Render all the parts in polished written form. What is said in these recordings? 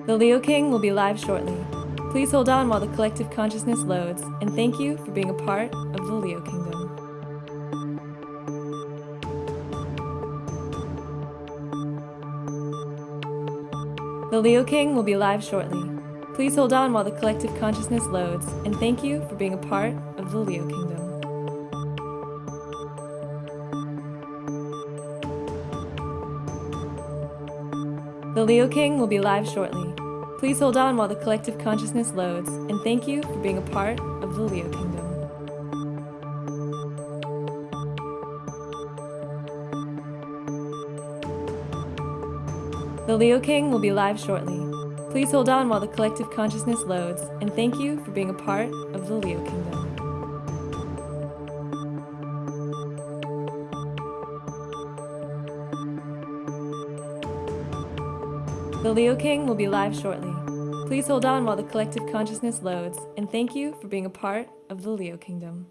The Leo King will be live shortly. Please hold on while the collective consciousness loads, and thank you for being a part of the Leo Kingdom. The Leo King will be live shortly. Please hold on while the collective consciousness loads, and thank you for being a part of the Leo Kingdom. The Leo King will be live shortly. Please hold on while the collective consciousness loads, and thank you for being a part of the Leo Kingdom. The Leo King will be live shortly. Please hold on while the collective consciousness loads, and thank you for being a part of the Leo Kingdom. The Leo King will be live shortly. Please hold on while the collective consciousness loads, and thank you for being a part of the Leo Kingdom.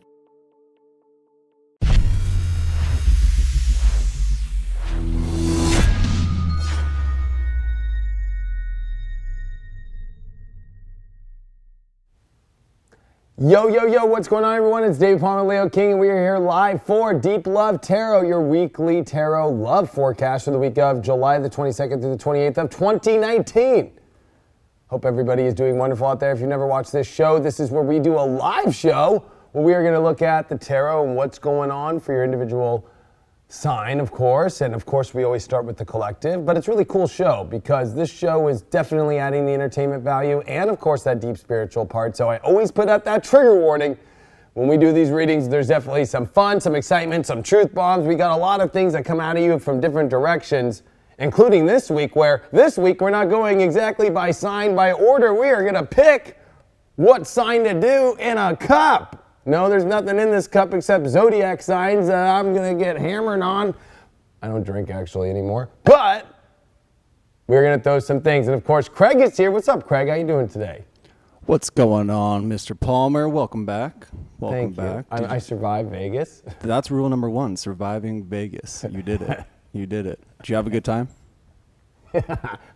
Yo, yo, yo, what's going on, everyone? It's David Palmer, Leo King, and we are here live for Deep Love Tarot, your weekly tarot love forecast for the week of July the 22nd through the 28th of 2019. Hope everybody is doing wonderful out there. If you've never watched this show, this is where we do a live show where we are going to look at the tarot and what's going on for your individual sign, of course. And of course, we always start with the collective, but it's a really cool show because this show is definitely adding the entertainment value and of course that deep spiritual part. So I always put out that trigger warning when we do these readings. There's definitely some fun, some excitement, some truth bombs. We got a lot of things that come out of you from different directions, including this week, where this week we're not going exactly by sign, by order. We are going to pick what sign to do in a cup. No, there's nothing in this cup except zodiac signs that I'm going to get hammered on. I don't drink actually anymore, but we're going to throw some things. And of course, Craig is here. What's up, Craig? How you doing today? What's going on, Mr. Palmer? Welcome back. Welcome back. I survived Vegas. That's rule number one, surviving Vegas. You did it. You did it. Did you have a good time?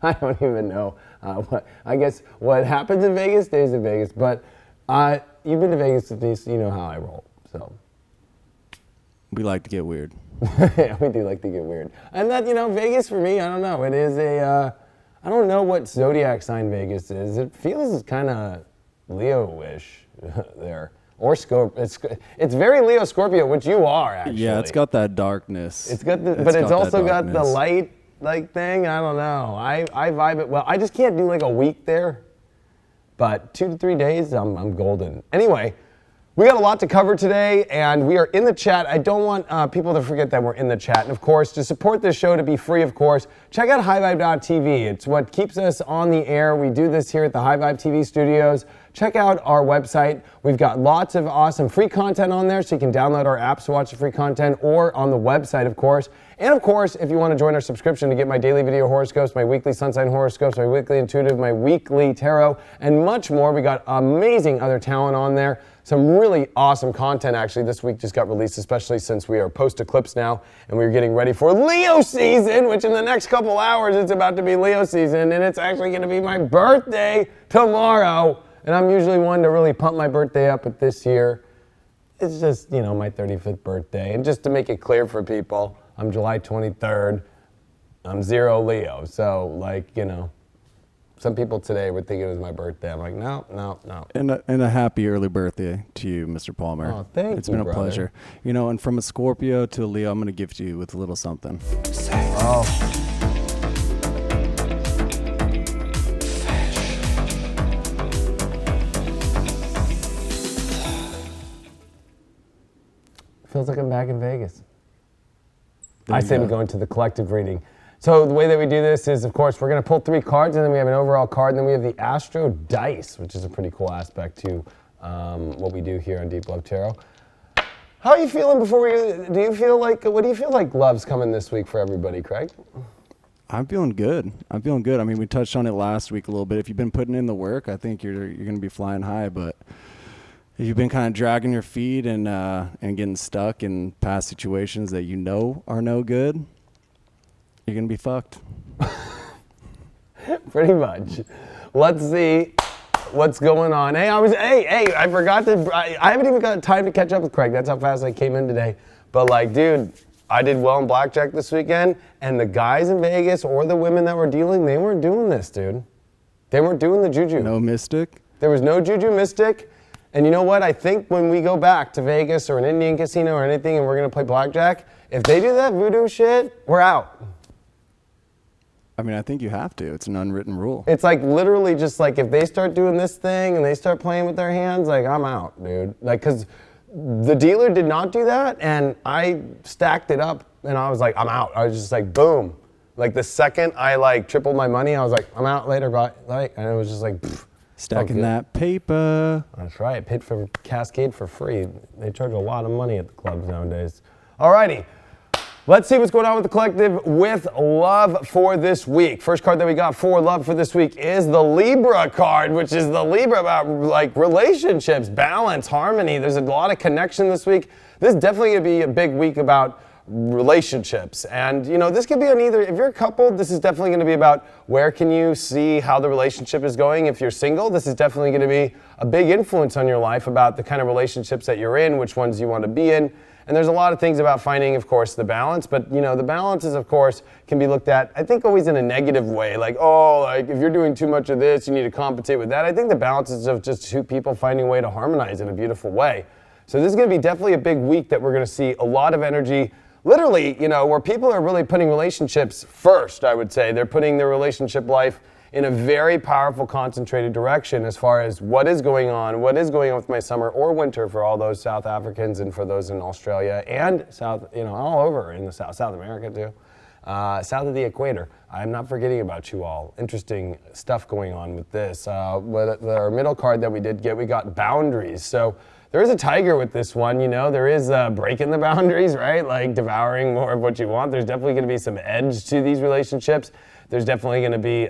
I don't even know. I guess what happens in Vegas stays in Vegas, but you've been to Vegas with me, so you know how I roll. So we like to get weird. Yeah, we do like to get weird. And that, Vegas for me, I don't know. It is I don't know what zodiac sign Vegas is. It feels kind of Leo-ish there. Or Scorpio. It's very Leo Scorpio, which you are actually. Yeah, it's got that darkness. But it's also got the light thing. I don't know. I vibe it well. I just can't do like a week there. But 2 to 3 days, I'm golden. Anyway, we got a lot to cover today, and we are in the chat. I don't want people to forget that we're in the chat. And of course, to support this show, to be free, of course, check out highvibe.tv. It's what keeps us on the air. We do this here at the High Vibe TV studios. Check out our website. We've got lots of awesome free content on there, so you can download our apps to watch the free content, or on the website, of course. And of course, if you want to join our subscription to get my daily video horoscopes, my weekly sun sign horoscopes, my weekly intuitive, my weekly tarot, and much more, we got amazing other talent on there. Some really awesome content actually this week just got released, especially since we are post-eclipse now, and we're getting ready for Leo season, which in the next couple hours, it's about to be Leo season, and it's actually going to be my birthday tomorrow. And I'm usually one to really pump my birthday up, but this year, it's just, my 35th birthday. And just to make it clear for people, I'm July 23rd. I'm 0 Leo. So, some people today would think it was my birthday. I'm like, no. And a happy early birthday to you, Mr. Palmer. Oh, thank you, It's been a brother. pleasure. And from a Scorpio to a Leo, I'm going to gift you with a little something. Oh. Feels like I'm back in Vegas. I say we go into the collective reading. So the way that we do this is, of course, we're going to pull 3 cards, and then we have an overall card, and then we have the Astro Dice, which is a pretty cool aspect to what we do here on Deep Love Tarot. How are you feeling before what do you feel like love's coming this week for everybody, Craig? I'm feeling good. I mean, we touched on it last week a little bit. If you've been putting in the work, I think you're going to be flying high, but if you've been kind of dragging your feet and getting stuck in past situations that are no good, you're going to be fucked. Pretty much. Let's see what's going on. Hey, I forgot to, I haven't even got time to catch up with Craig. That's how fast I came in today. But like, dude, I did well in blackjack this weekend, and the guys in Vegas or the women that were dealing, they weren't doing this, dude. They weren't doing the juju. No mystic? There was no juju mystic. And you know what? I think when we go back to Vegas or an Indian casino or anything and we're going to play blackjack, if they do that voodoo shit, we're out. I mean, I think you have to. It's an unwritten rule. It's like literally just like if they start doing this thing and they start playing with their hands, like I'm out, dude. Like, because the dealer did not do that, and I stacked it up and I was like, I'm out. I was just like, boom. Like the second I like tripled my money, I was like, I'm out later, bye. Like, and it was just like, pfft. Stacking that paper. That's right. Paid for Cascade for free. They charge a lot of money at the clubs nowadays. Alrighty. Let's see what's going on with the collective with love for this week. First card that we got for love for this week is the Libra card, which is the Libra about like relationships, balance, harmony. There's a lot of connection this week. This is definitely going to be a big week about relationships. And you know, this could be on either, if you're a couple, this is definitely going to be about where can you see how the relationship is going. If you're single, this is definitely going to be a big influence on your life about the kind of relationships that you're in, which ones you want to be in. And there's a lot of things about finding, of course, the balance, but you know, the balances, of course, can be looked at, I think, always in a negative way, like, oh, like if you're doing too much of this, you need to compensate with that. I think the balance is of just two people finding a way to harmonize in a beautiful way. So this is going to be definitely a big week that we're going to see a lot of energy, literally, you know, where people are really putting relationships first, I would say. They're putting their relationship life in a very powerful, concentrated direction as far as what is going on with my summer or winter for all those South Africans and for those in Australia and South, you know, all over in the South America too. South of the equator. I'm not forgetting about you all. Interesting stuff going on with this. With our middle card that we did get, we got boundaries. So there is a tiger with this one, you know, there is breaking the boundaries, right? Like devouring more of what you want. There's definitely going to be some edge to these relationships. There's definitely going to be,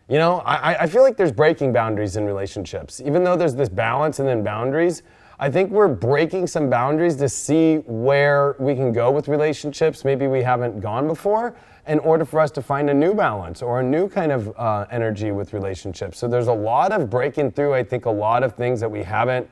you know, I feel like there's breaking boundaries in relationships. Even though there's this balance and then boundaries, I think we're breaking some boundaries to see where we can go with relationships. Maybe we haven't gone before in order for us to find a new balance or a new kind of energy with relationships. So there's a lot of breaking through, I think, a lot of things that we haven't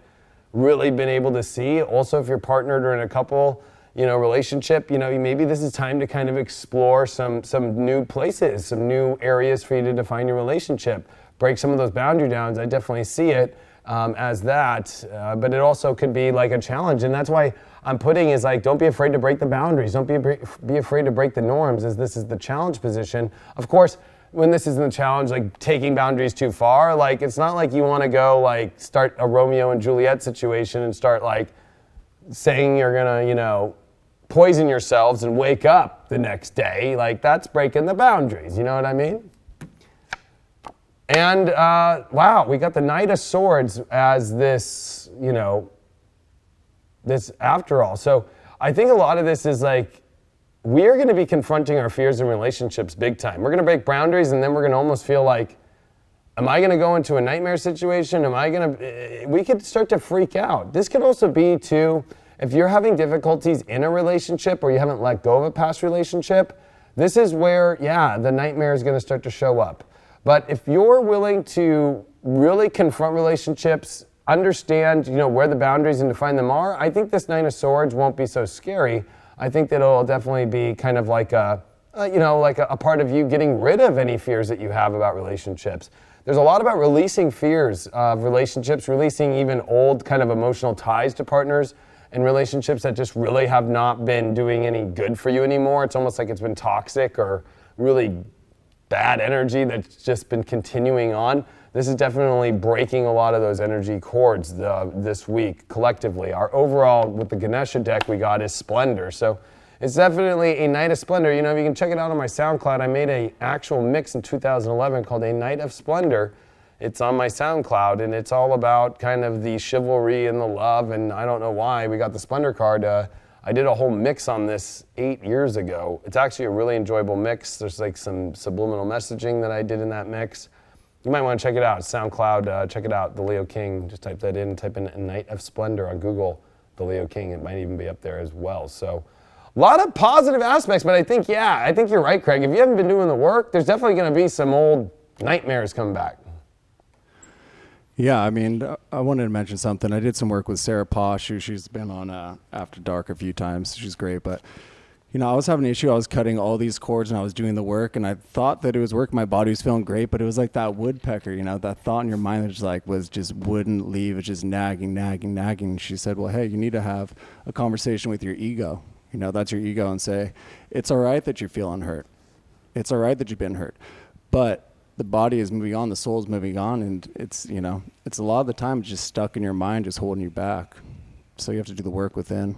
really been able to see. Also, if you're partnered or in a couple, you know, relationship, you know, maybe this is time to kind of explore some new places, some new areas for you to define your relationship. Break some of those boundary downs. I definitely see it as that, but it also could be like a challenge, and that's why I'm putting is like, don't be afraid to break the boundaries. Don't be afraid to break the norms, as this is the challenge position. Of course, when this is in the challenge, like taking boundaries too far, like it's not like you want to go like start a Romeo and Juliet situation and start like saying you're gonna, you know, poison yourselves and wake up the next day. Like that's breaking the boundaries, you know what I mean? And wow, we got the Knight of Swords as this, you know, this after all. So I think a lot of this is like, we're going to be confronting our fears in relationships big time. We're going to break boundaries, and then we're going to almost feel like, am I going to go into a nightmare situation? We could start to freak out. This could also be too, if you're having difficulties in a relationship or you haven't let go of a past relationship, this is where, yeah, the nightmare is going to start to show up. But if you're willing to really confront relationships, understand, you know, where the boundaries and define them are, I think this Nine of Swords won't be so scary. I think that it'll definitely be kind of like a part of you getting rid of any fears that you have about relationships. There's a lot about releasing fears of relationships, releasing even old kind of emotional ties to partners and relationships that just really have not been doing any good for you anymore. It's almost like it's been toxic or really bad energy that's just been continuing on. This is definitely breaking a lot of those energy cords this week collectively. Our overall, with the Ganesha deck we got is Splendor. So it's definitely a Night of Splendor. You know, you can check it out on my SoundCloud. I made an actual mix in 2011 called A Night of Splendor. It's on my SoundCloud, and it's all about kind of the chivalry and the love, and I don't know why we got the Splendor card. I did a whole mix on this 8 years ago. It's actually a really enjoyable mix. There's like some subliminal messaging that I did in that mix. You might want to check it out. SoundCloud, check it out, The Leo King. Just type that in, type in A Night of Splendor on Google, The Leo King. It might even be up there as well. So a lot of positive aspects, but I think you're right, Craig. If you haven't been doing the work, there's definitely going to be some old nightmares come back. Yeah, I mean, I wanted to mention something. I did some work with Sarah Posh, who she's been on After Dark a few times. She's great, but I was having an issue. I was cutting all these cords and I was doing the work, and I thought that it was working. My body was feeling great, but it was like that woodpecker, that thought in your mind that just wouldn't leave. It's just nagging. She said, well, hey, you need to have a conversation with your ego. That's your ego, and say, it's all right that you're feeling hurt. It's all right that you've been hurt, but the body is moving on, the soul is moving on, and it's a lot of the time just stuck in your mind, just holding you back. So you have to do the work within.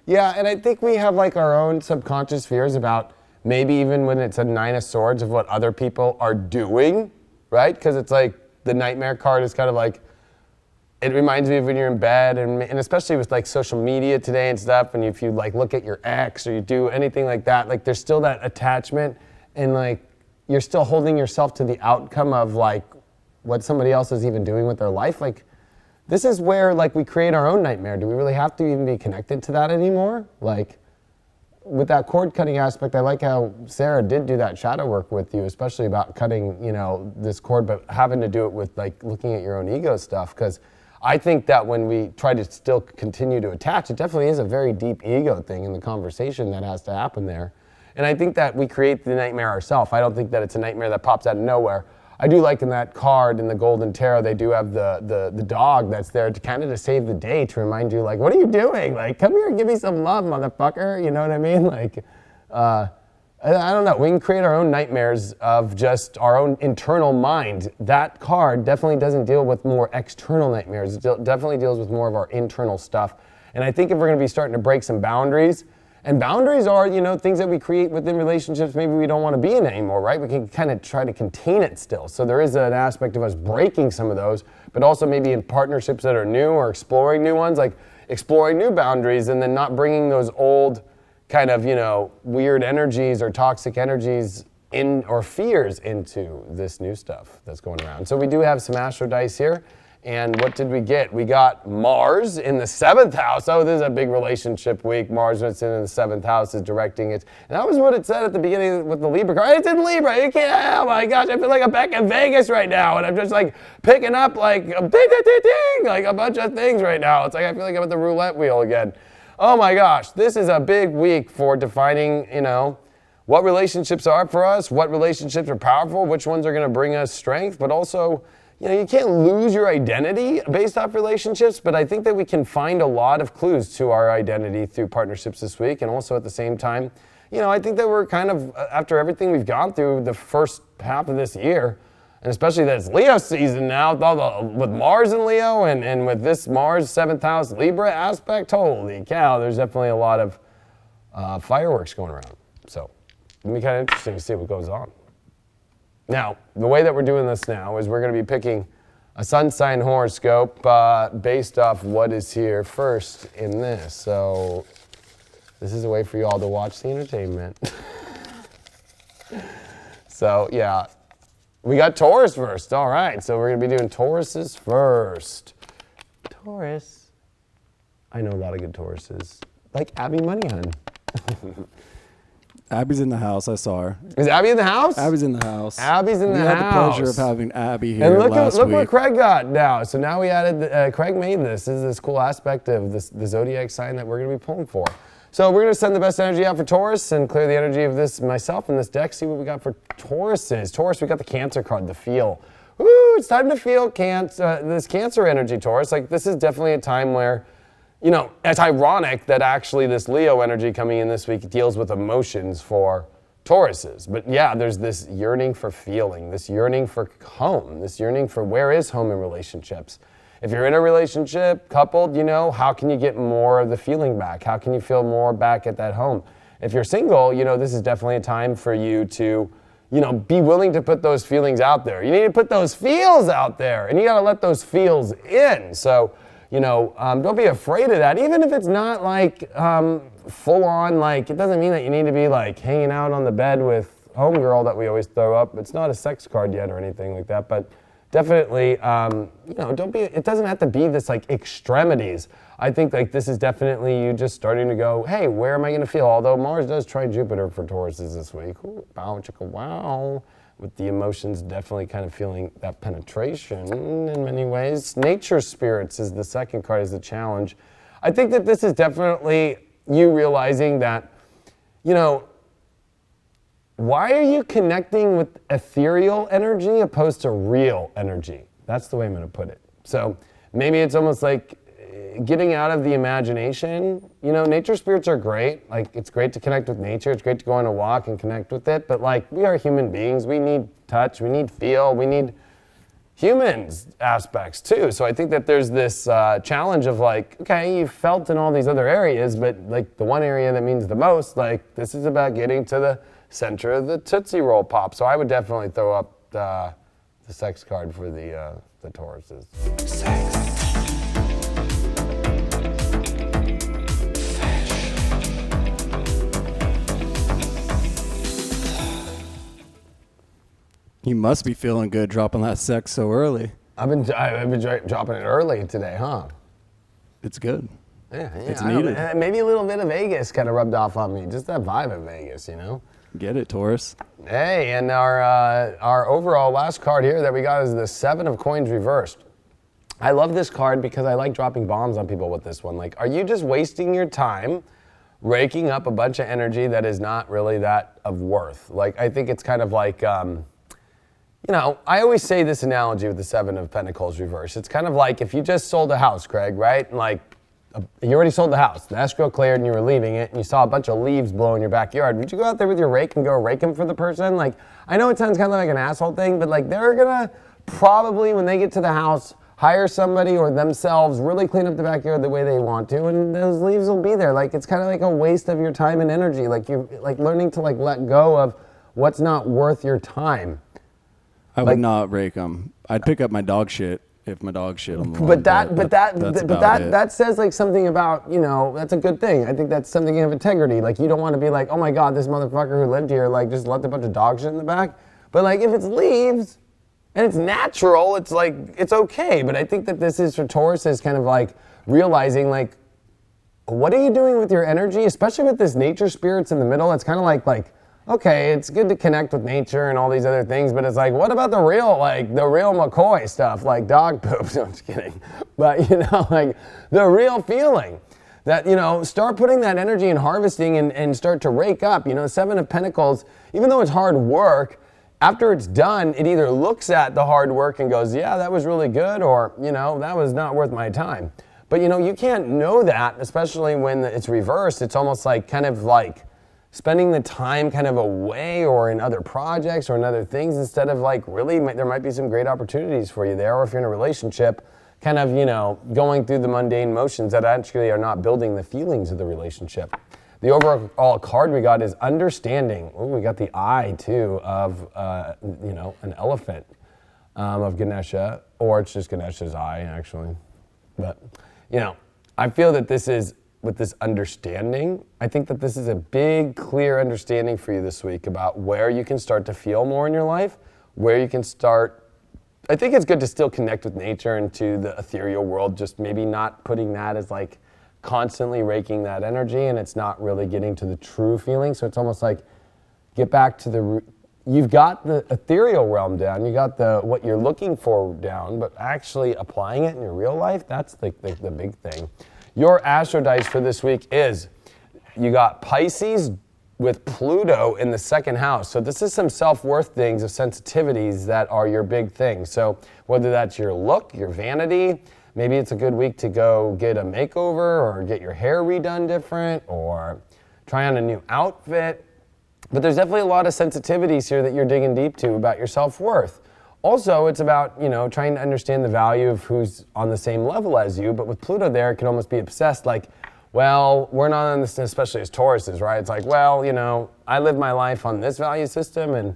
Yeah, and I think we have like our own subconscious fears about maybe even when it's a 9 of Swords of what other people are doing, right? Because it's like the nightmare card is kind of like, it reminds me of when you're in bed, and especially with like social media today and stuff, and if you like look at your ex or you do anything like that, like there's still that attachment, and like you're still holding yourself to the outcome of like what somebody else is even doing with their life. Like this is where like we create our own nightmare. Do we really have to even be connected to that anymore? Like with that cord cutting aspect, I like how Sarah did do that shadow work with you, especially about cutting, this cord, but having to do it with like looking at your own ego stuff. Because I think that when we try to still continue to attach, it definitely is a very deep ego thing in the conversation that has to happen there. And I think that we create the nightmare ourselves. I don't think that it's a nightmare that pops out of nowhere. I do like in that card in the Golden Tarot, they do have the dog that's there to kind of to save the day, to remind you, like, what are you doing? Like, come here and give me some love, motherfucker. You know what I mean? Like, I don't know. We can create our own nightmares of just our own internal mind. That card definitely doesn't deal with more external nightmares. It definitely deals with more of our internal stuff. And I think if we're going to be starting to break some boundaries, and boundaries are, things that we create within relationships maybe we don't want to be in anymore, right? We can kind of try to contain it still. So there is an aspect of us breaking some of those, but also maybe in partnerships that are new or exploring new ones, like exploring new boundaries and then not bringing those old kind of, weird energies or toxic energies in or fears into this new stuff that's going around. So we do have some astro dice here. And what did we get? We got Mars in the 7th house. Oh, this is a big relationship week. Mars, when it's in the 7th house, is directing it. And that was what it said at the beginning with the Libra card. It's in Libra. You can't, oh my gosh, I feel like I'm back in Vegas right now. And I'm just like picking up like ding, ding, ding, ding, like a bunch of things right now. It's like I feel like I'm at the roulette wheel again. Oh my gosh, this is a big week for defining, what relationships are for us, what relationships are powerful, which ones are going to bring us strength, but also, you can't lose your identity based off relationships, but I think that we can find a lot of clues to our identity through partnerships this week. And also at the same time, I think that we're kind of, after everything we've gone through the first half of this year, and especially that it's Leo season now, with Mars in Leo and with this Mars 7th house Libra aspect, holy cow, there's definitely a lot of fireworks going around. So it'll be kind of interesting to see what goes on. Now, the way that we're doing this now is we're going to be picking a sun sign horoscope based off what is here first in this. So this is a way for you all to watch the entertainment. So yeah, we got Taurus first. All right, so we're going to be doing Tauruses first. Taurus. I know a lot of good Tauruses. Like Abby Moneyhun. Abby's in the house. I saw her. Is Abby in the house? Abby's in the house. Abby's in the house. We had the pleasure of having Abby here and last look week. what Craig got now. So now we added, Craig made this. This is this cool aspect of the zodiac sign that we're going to be pulling for. So we're going to send the best energy out for Taurus and clear the energy of this myself and this deck. See what we got for Tauruses. Taurus, we got the Cancer card, the feel. Woo, it's time to feel this Cancer energy, Taurus. Like this is definitely a time where, it's ironic that actually this Leo energy coming in this week deals with emotions for Tauruses. But yeah, there's this yearning for feeling, this yearning for home, this yearning for where is home in relationships. If you're in a relationship, coupled, how can you get more of the feeling back? How can you feel more back at that home? If you're single, this is definitely a time for you to, be willing to put those feelings out there. You need to put those feels out there, and you got to let those feels in. So, don't be afraid of that. Even if it's not like full on, like it doesn't mean that you need to be like hanging out on the bed with homegirl that we always throw up. It's not a sex card yet or anything like that, but definitely, it doesn't have to be this like extremities. I think like this is definitely you just starting to go, hey, where am I going to feel? Although Mars does try Jupiter for Tauruses this week. Ooh, bow, chicka, wow. with the emotions definitely kind of feeling that penetration in many ways. Nature spirits is the second card, is the challenge. I think that this is definitely you realizing that, you know, why are you connecting with ethereal energy opposed to real energy? That's the way I'm going to put it. So maybe it's almost like getting out of the imagination. You know, nature spirits are great. Like, it's great to connect with nature. It's great to go on a walk and connect with it. But like, we are human beings. We need touch. We need feel. We need humans aspects too. So I think that there's this challenge of like, okay, you've felt in all these other areas, but like the one area that means the most, like this is about getting to the center of the Tootsie Roll Pop. So I would definitely throw up the sex card for the Tauruses. Sex. You must be feeling good dropping that sex so early. I've been dropping it early today, huh? It's good. Yeah, it's needed. Maybe a little bit of Vegas kind of rubbed off on me. Just that vibe of Vegas, you know? Get it, Taurus. Hey, and our overall last card here that we got is the Seven of Coins reversed. I love this card because I like dropping bombs on people with this one. Like, are you just wasting your time raking up a bunch of energy that is not really that of worth? Like, I think it's kind of like, you know, I always say this analogy with the Seven of Pentacles reverse. It's kind of like if you just sold a house, Craig, right? And like, you already sold the house. The escrow cleared and you were leaving it and you saw a bunch of leaves blow in your backyard. Would you go out there with your rake and go rake them for the person? Like, I know it sounds kind of like an asshole thing, but like they're gonna probably, when they get to the house, hire somebody or themselves, really clean up the backyard the way they want to, and those leaves will be there. Like, it's kind of like a waste of your time and energy. Like, you're like learning to like let go of what's not worth your time. I would not rake them. I'd pick up my dog shit if my dog shit on the lawn. But that says like something about, you know, that's a good thing. I think that's something of integrity. Like, you don't want to be like, oh my God, this motherfucker who lived here like just left a bunch of dog shit in the back. But like, if it's leaves and it's natural, it's like, it's okay. But I think that this is for Taurus is kind of like realizing like, what are you doing with your energy? Especially with this nature spirits in the middle. It's kind of like, okay, it's good to connect with nature and all these other things, but it's like, what about the real McCoy stuff, like dog poop? No, I'm just kidding. But, you know, like the real feeling that, you know, start putting that energy in harvesting and start to rake up. You know, Seven of Pentacles, even though it's hard work, after it's done, it either looks at the hard work and goes, yeah, that was really good, or, you know, that was not worth my time. But, you know, you can't know that, especially when it's reversed. It's almost like kind of like spending the time kind of away or in other projects or in other things instead of like really, there might be some great opportunities for you there. Or if you're in a relationship, kind of, you know, going through the mundane motions that actually are not building the feelings of the relationship. The overall card we got is understanding. Ooh, we got the eye too of, you know, an elephant of Ganesha, or it's just Ganesha's eye actually. But, you know, I feel that this is, with this understanding, I think that this is a big, clear understanding for you this week about where you can start to feel more in your life, where you can start. I think it's good to still connect with nature and to the ethereal world, just maybe not putting that as like constantly raking that energy, and it's not really getting to the true feeling. So it's almost like get back to you've got the ethereal realm down, you got the what you're looking for down, but actually applying it in your real life, that's the big thing. Your astro dice for this week is, you got Pisces with Pluto in the second house. So this is some self-worth things of sensitivities that are your big thing. So whether that's your look, your vanity, maybe it's a good week to go get a makeover or get your hair redone different or try on a new outfit. But there's definitely a lot of sensitivities here that you're digging deep to about your self-worth. Also, it's about, you know, trying to understand the value of who's on the same level as you, but with Pluto there, it can almost be obsessed, like, well, we're not on this, especially as Tauruses, right? It's like, well, you know, I live my life on this value system, and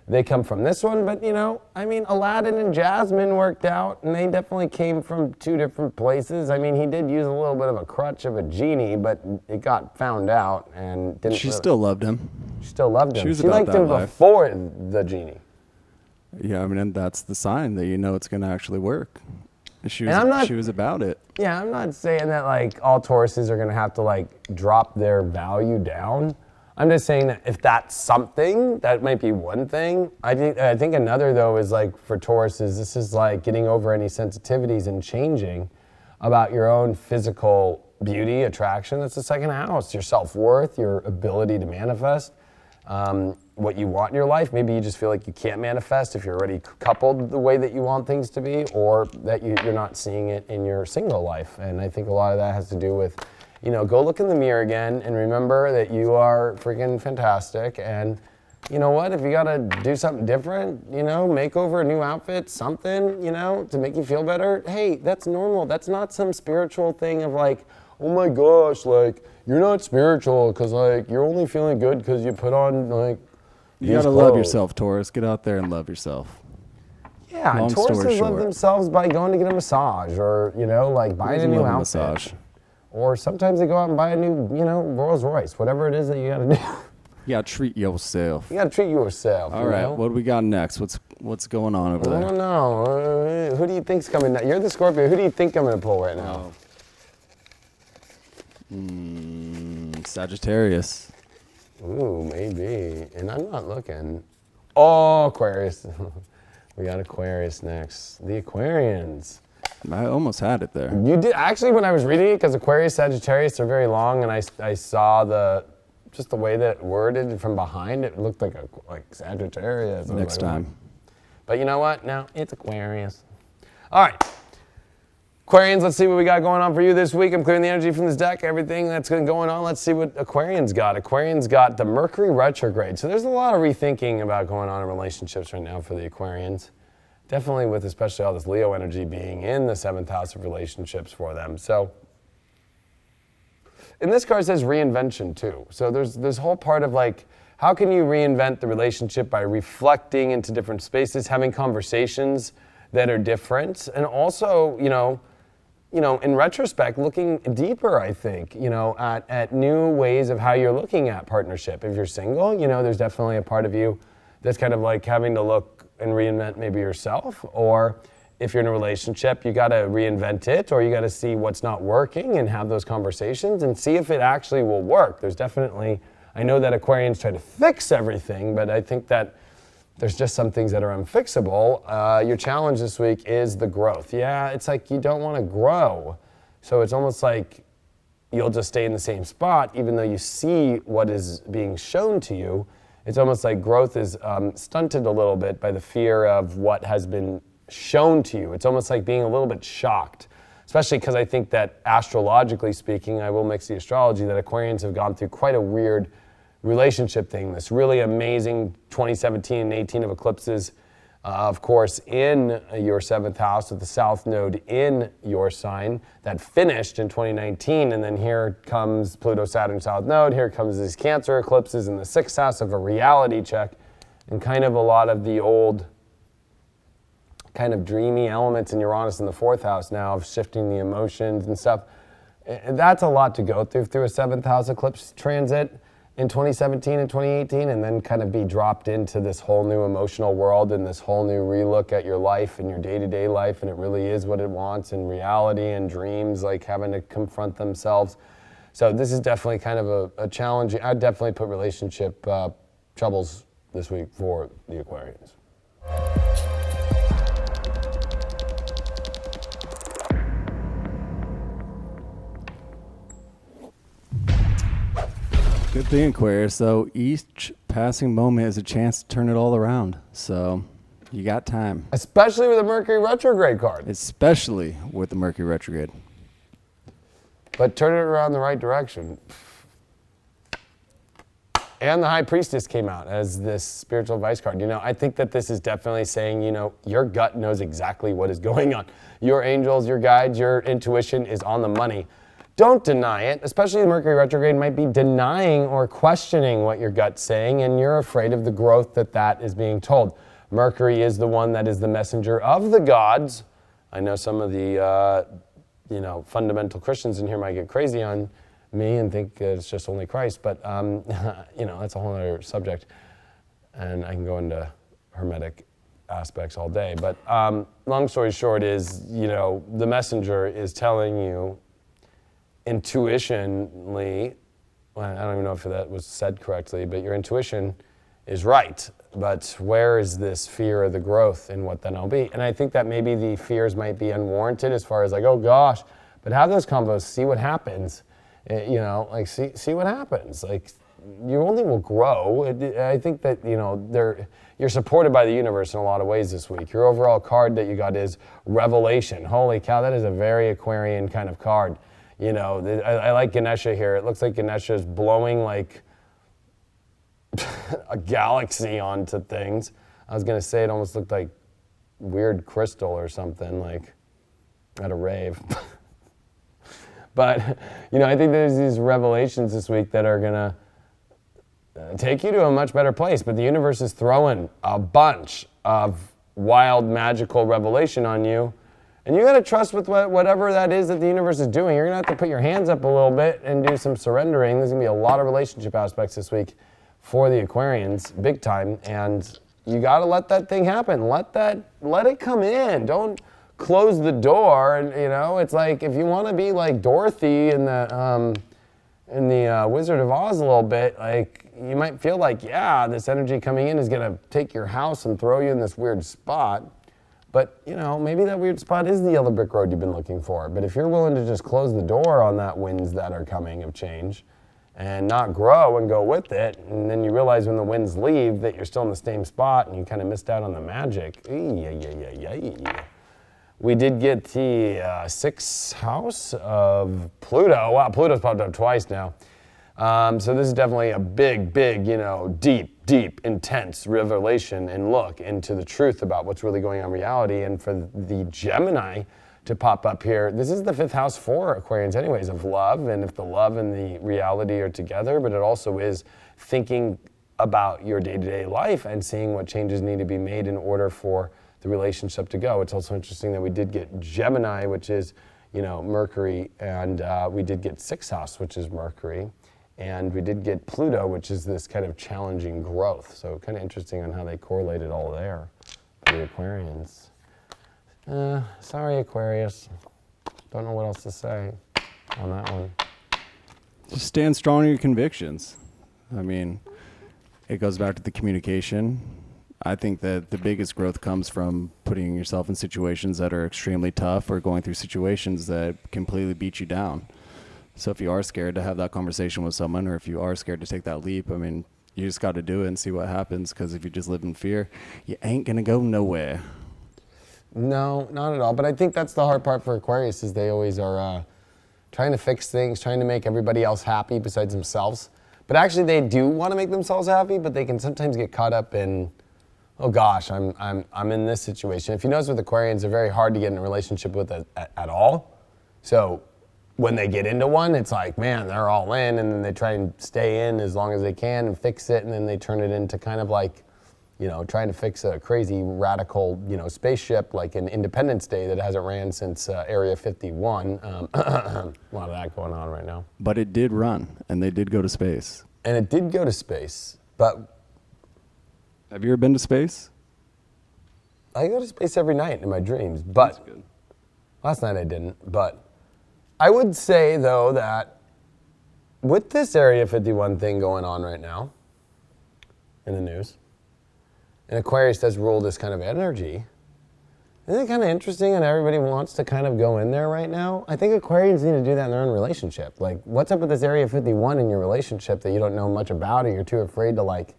they come from this one, but, you know, I mean, Aladdin and Jasmine worked out, and they definitely came from two different places. I mean, he did use a little bit of a crutch of a genie, but it got found out, and didn't. She still loved him. She still loved him. She liked him before the genie. Yeah, I mean, and that's the sign that you know it's going to actually work. She was about it. Yeah, I'm not saying that like all Tauruses are going to have to like drop their value down. I'm just saying that if that's something, that might be one thing. I think another though is like for Tauruses, this is like getting over any sensitivities and changing about your own physical beauty, attraction. That's the second house, your self-worth, your ability to manifest what you want in your life. Maybe you just feel like you can't manifest if you're already coupled the way that you want things to be, or that you're not seeing it in your single life. And I think a lot of that has to do with, go look in the mirror again and remember that you are freaking fantastic. And you know what, if you gotta do something different, make over a new outfit, something, to make you feel better, hey, that's normal. That's not some spiritual thing of like, oh my gosh, like, you're not spiritual because like, you're only feeling good because you put on like, you gotta love yourself, Taurus. Get out there and love yourself. Yeah, Tauruses love themselves by going to get a massage or, like buying a new outfit. Massage. Or sometimes they go out and buy a new, Rolls Royce, whatever it is that you gotta do. You gotta treat yourself. You gotta treat yourself. All right, what do we got next? What's going on over there? I don't know. Who do you think's coming next? You're the Scorpio. Who do you think I'm gonna pull right now? Sagittarius. Ooh, maybe. And I'm not looking. Oh, Aquarius. We got Aquarius next. The Aquarians. I almost had it there. You did actually when I was reading it, because Aquarius, Sagittarius are very long, and I saw just the way that it worded from behind. It looked like Sagittarius. Next time. But you know what? Now it's Aquarius. All right. Aquarians, let's see what we got going on for you this week. I'm clearing the energy from this deck, everything that's going on. Let's see what Aquarians got. Aquarians got the Mercury retrograde. So there's a lot of rethinking about going on in relationships right now for the Aquarians. Definitely with especially all this Leo energy being in the 7th house of relationships for them. So, and this card says reinvention too. So there's this whole part of like, how can you reinvent the relationship by reflecting into different spaces, having conversations that are different, and also, in retrospect, looking deeper, I think, at new ways of how you're looking at partnership. If you're single, there's definitely a part of you that's kind of like having to look and reinvent maybe yourself. Or if you're in a relationship, you got to reinvent it, or you got to see what's not working and have those conversations and see if it actually will work. There's definitely, I know that Aquarians try to fix everything, but I think that there's just some things that are unfixable. Your challenge this week is the growth. Yeah, it's like you don't want to grow. So it's almost like you'll just stay in the same spot even though you see what is being shown to you. It's almost like growth is stunted a little bit by the fear of what has been shown to you. It's almost like being a little bit shocked, especially because I think that astrologically speaking, I will mix the astrology, that Aquarians have gone through quite a weird relationship thing, this really amazing 2017 and 18 of eclipses, of course, in your 7th house with the South Node in your sign that finished in 2019. And then here comes Pluto, Saturn, South Node. Here comes these Cancer eclipses in the 6th house of a reality check, and kind of a lot of the old kind of dreamy elements in Uranus in the 4th house now of shifting the emotions and stuff. And that's a lot to go through a 7th house eclipse transit in 2017 and 2018, and then kind of be dropped into this whole new emotional world and this whole new relook at your life and your day-to-day life, and it really is what it wants, and reality and dreams, like having to confront themselves. So this is definitely kind of a challenge. I'd definitely put relationship troubles this week for the Aquarians. Good thing, Aquarius. So each passing moment is a chance to turn it all around. So you got time. Especially with the Mercury retrograde card. Especially with the Mercury retrograde. But turn it around the right direction. And the High Priestess came out as this spiritual advice card. I think that this is definitely saying, your gut knows exactly what is going on. Your angels, your guides, your intuition is on the money. Don't deny it, especially the Mercury retrograde might be denying or questioning what your gut's saying, and you're afraid of the growth that is being told. Mercury is the one that is the messenger of the gods. I know some of the, fundamental Christians in here might get crazy on me and think it's just only Christ, but, that's a whole other subject, and I can go into Hermetic aspects all day. But long story short is, the messenger is telling you intuitionally well, I don't even know if that was said correctly, but your intuition is right. But where is this fear of the growth and what then will be? And I think that maybe the fears might be unwarranted as far as like, oh gosh, but have those combos, see what happens. You know, like see what happens. Like you only will grow. I think that, you know, you're supported by the universe in a lot of ways this week. Your overall card that you got is Revelation. Holy cow, that is a very Aquarian kind of card. You know, I like Ganesha here. It looks like Ganesha is blowing like a galaxy onto things. I was gonna say it almost looked like weird crystal or something, like at a rave. But, you know, I think there's these revelations this week that are gonna take you to a much better place, but the universe is throwing a bunch of wild, magical revelation on you, and you gotta trust with whatever that is that the universe is doing. You're gonna have to put your hands up a little bit and do some surrendering. There's gonna be a lot of relationship aspects this week for the Aquarians, big time, and you gotta let that thing happen. Let it come in. Don't close the door, and you know, it's like if you wanna be like Dorothy in the Wizard of Oz a little bit, like you might feel like, yeah, this energy coming in is gonna take your house and throw you in this weird spot. But, you know, maybe that weird spot is the yellow brick road you've been looking for. But if you're willing to just close the door on that winds that are coming of change and not grow and go with it, and then you realize when the winds leave that you're still in the same spot and you kind of missed out on the magic. We did get the sixth house of Pluto. Wow, Pluto's popped up twice now. So this is definitely a big, you know, deep, intense revelation and look into the truth about what's really going on in reality. And for the Gemini to pop up here, this is the fifth house for Aquarians anyways, of love, and if the love and the reality are together, but it also is thinking about your day-to-day life and seeing what changes need to be made in order for the relationship to go. It's also interesting that we did get Gemini, which is, you know, Mercury, and we did get sixth house, which is Mercury. And we did get Pluto, which is this kind of challenging growth. So kind of interesting on how they correlated all there for the Aquarians. Sorry, Aquarius. Don't know what else to say on that one. Just stand strong in your convictions. I mean, it goes back to the communication. I think that the biggest growth comes from putting yourself in situations that are extremely tough or going through situations that completely beat you down. So if you are scared to have that conversation with someone, or if you are scared to take that leap, I mean, you just got to do it and see what happens, because if you just live in fear, you ain't going to go nowhere. No, not at all. But I think that's the hard part for Aquarius, is they always are trying to fix things, trying to make everybody else happy besides themselves. But actually they do want to make themselves happy, but they can sometimes get caught up in, oh gosh, I'm in this situation. If you notice with Aquarians, they're very hard to get in a relationship with at all. So when they get into one, it's like, man, they're all in, and then they try and stay in as long as they can and fix it, and then they turn it into kind of like, you know, trying to fix a crazy radical, you know, spaceship like an Independence Day that hasn't ran since Area 51. A lot of that going on right now. But it did run, and they did go to space. And it did go to space, but... Have you ever been to space? I go to space every night in my dreams, but... That's good. Last night I didn't, but... I would say, though, that with this Area 51 thing going on right now in the news, and Aquarius does rule this kind of energy, isn't it kind of interesting and everybody wants to kind of go in there right now? I think Aquarians need to do that in their own relationship. Like, what's up with this Area 51 in your relationship that you don't know much about, or you're too afraid to, like,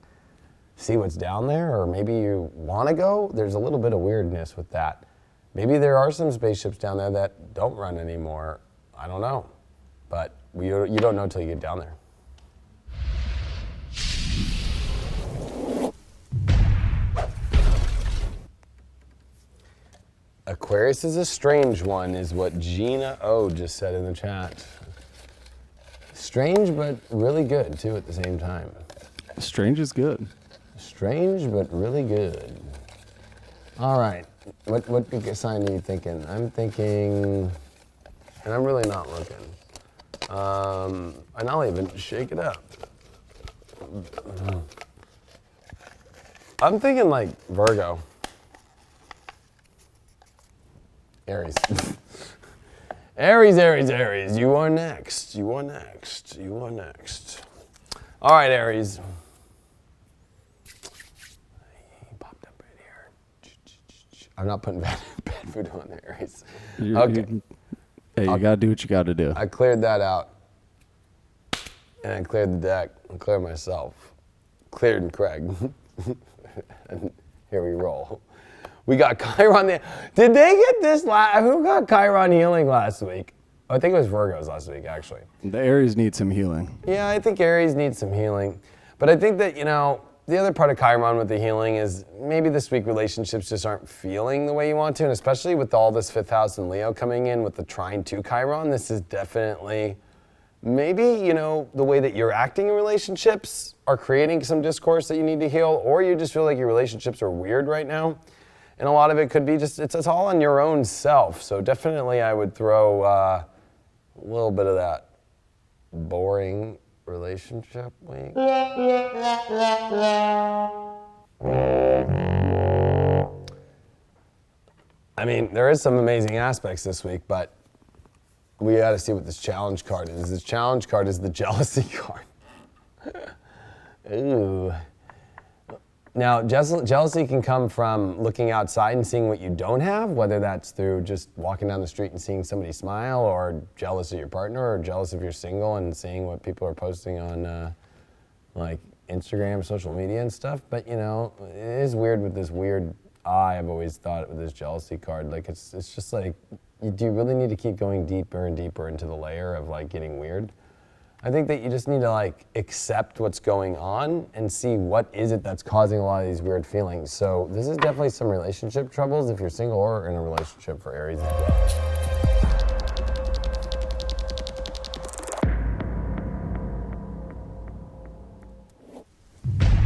see what's down there, or maybe you want to go? There's a little bit of weirdness with that. Maybe there are some spaceships down there that don't run anymore. I don't know, but you don't know until you get down there. Aquarius is a strange one, is what Gina O just said in the chat. Strange, but really good, too, at the same time. Strange is good. Strange, but really good. All right, what sign are you thinking? I'm thinking... And I'm really not looking. And I'll even shake it up. I'm thinking like Virgo. Aries. Aries, Aries, Aries. You are next. You are next. You are next. All right, Aries. He popped up right here. I'm not putting bad food on there, Aries. Okay. Hey, you gotta do what you gotta do. I cleared that out. And I cleared the deck. I cleared myself. Cleared and Craig. And here we roll. We got Chiron there. Did they get this who got Chiron healing last week? I think it was Virgos last week, actually. The Aries need some healing. Yeah, I think Aries needs some healing. But I think that, the other part of Chiron with the healing is maybe this week relationships just aren't feeling the way you want to. And especially with all this 5th house and Leo coming in with the trine to Chiron, this is definitely maybe, the way that you're acting in relationships are creating some discourse that you need to heal, or you just feel like your relationships are weird right now. And a lot of it could be just, it's all on your own self. So definitely I would throw a little bit of that boring relationship week. I mean, there is some amazing aspects this week, but we got to see what this challenge card is. This challenge card is the jealousy card. Ooh. Now, jealousy can come from looking outside and seeing what you don't have, whether that's through just walking down the street and seeing somebody smile, or jealous of your partner, or jealous if you're single and seeing what people are posting on like Instagram, social media and stuff. But it is weird with this weird eye. I've always thought with this jealousy card, like it's just like, do you really need to keep going deeper and deeper into the layer of like getting weird? I think that you just need to like accept what's going on and see what is it that's causing a lot of these weird feelings. So this is definitely some relationship troubles if you're single or in a relationship for Aries.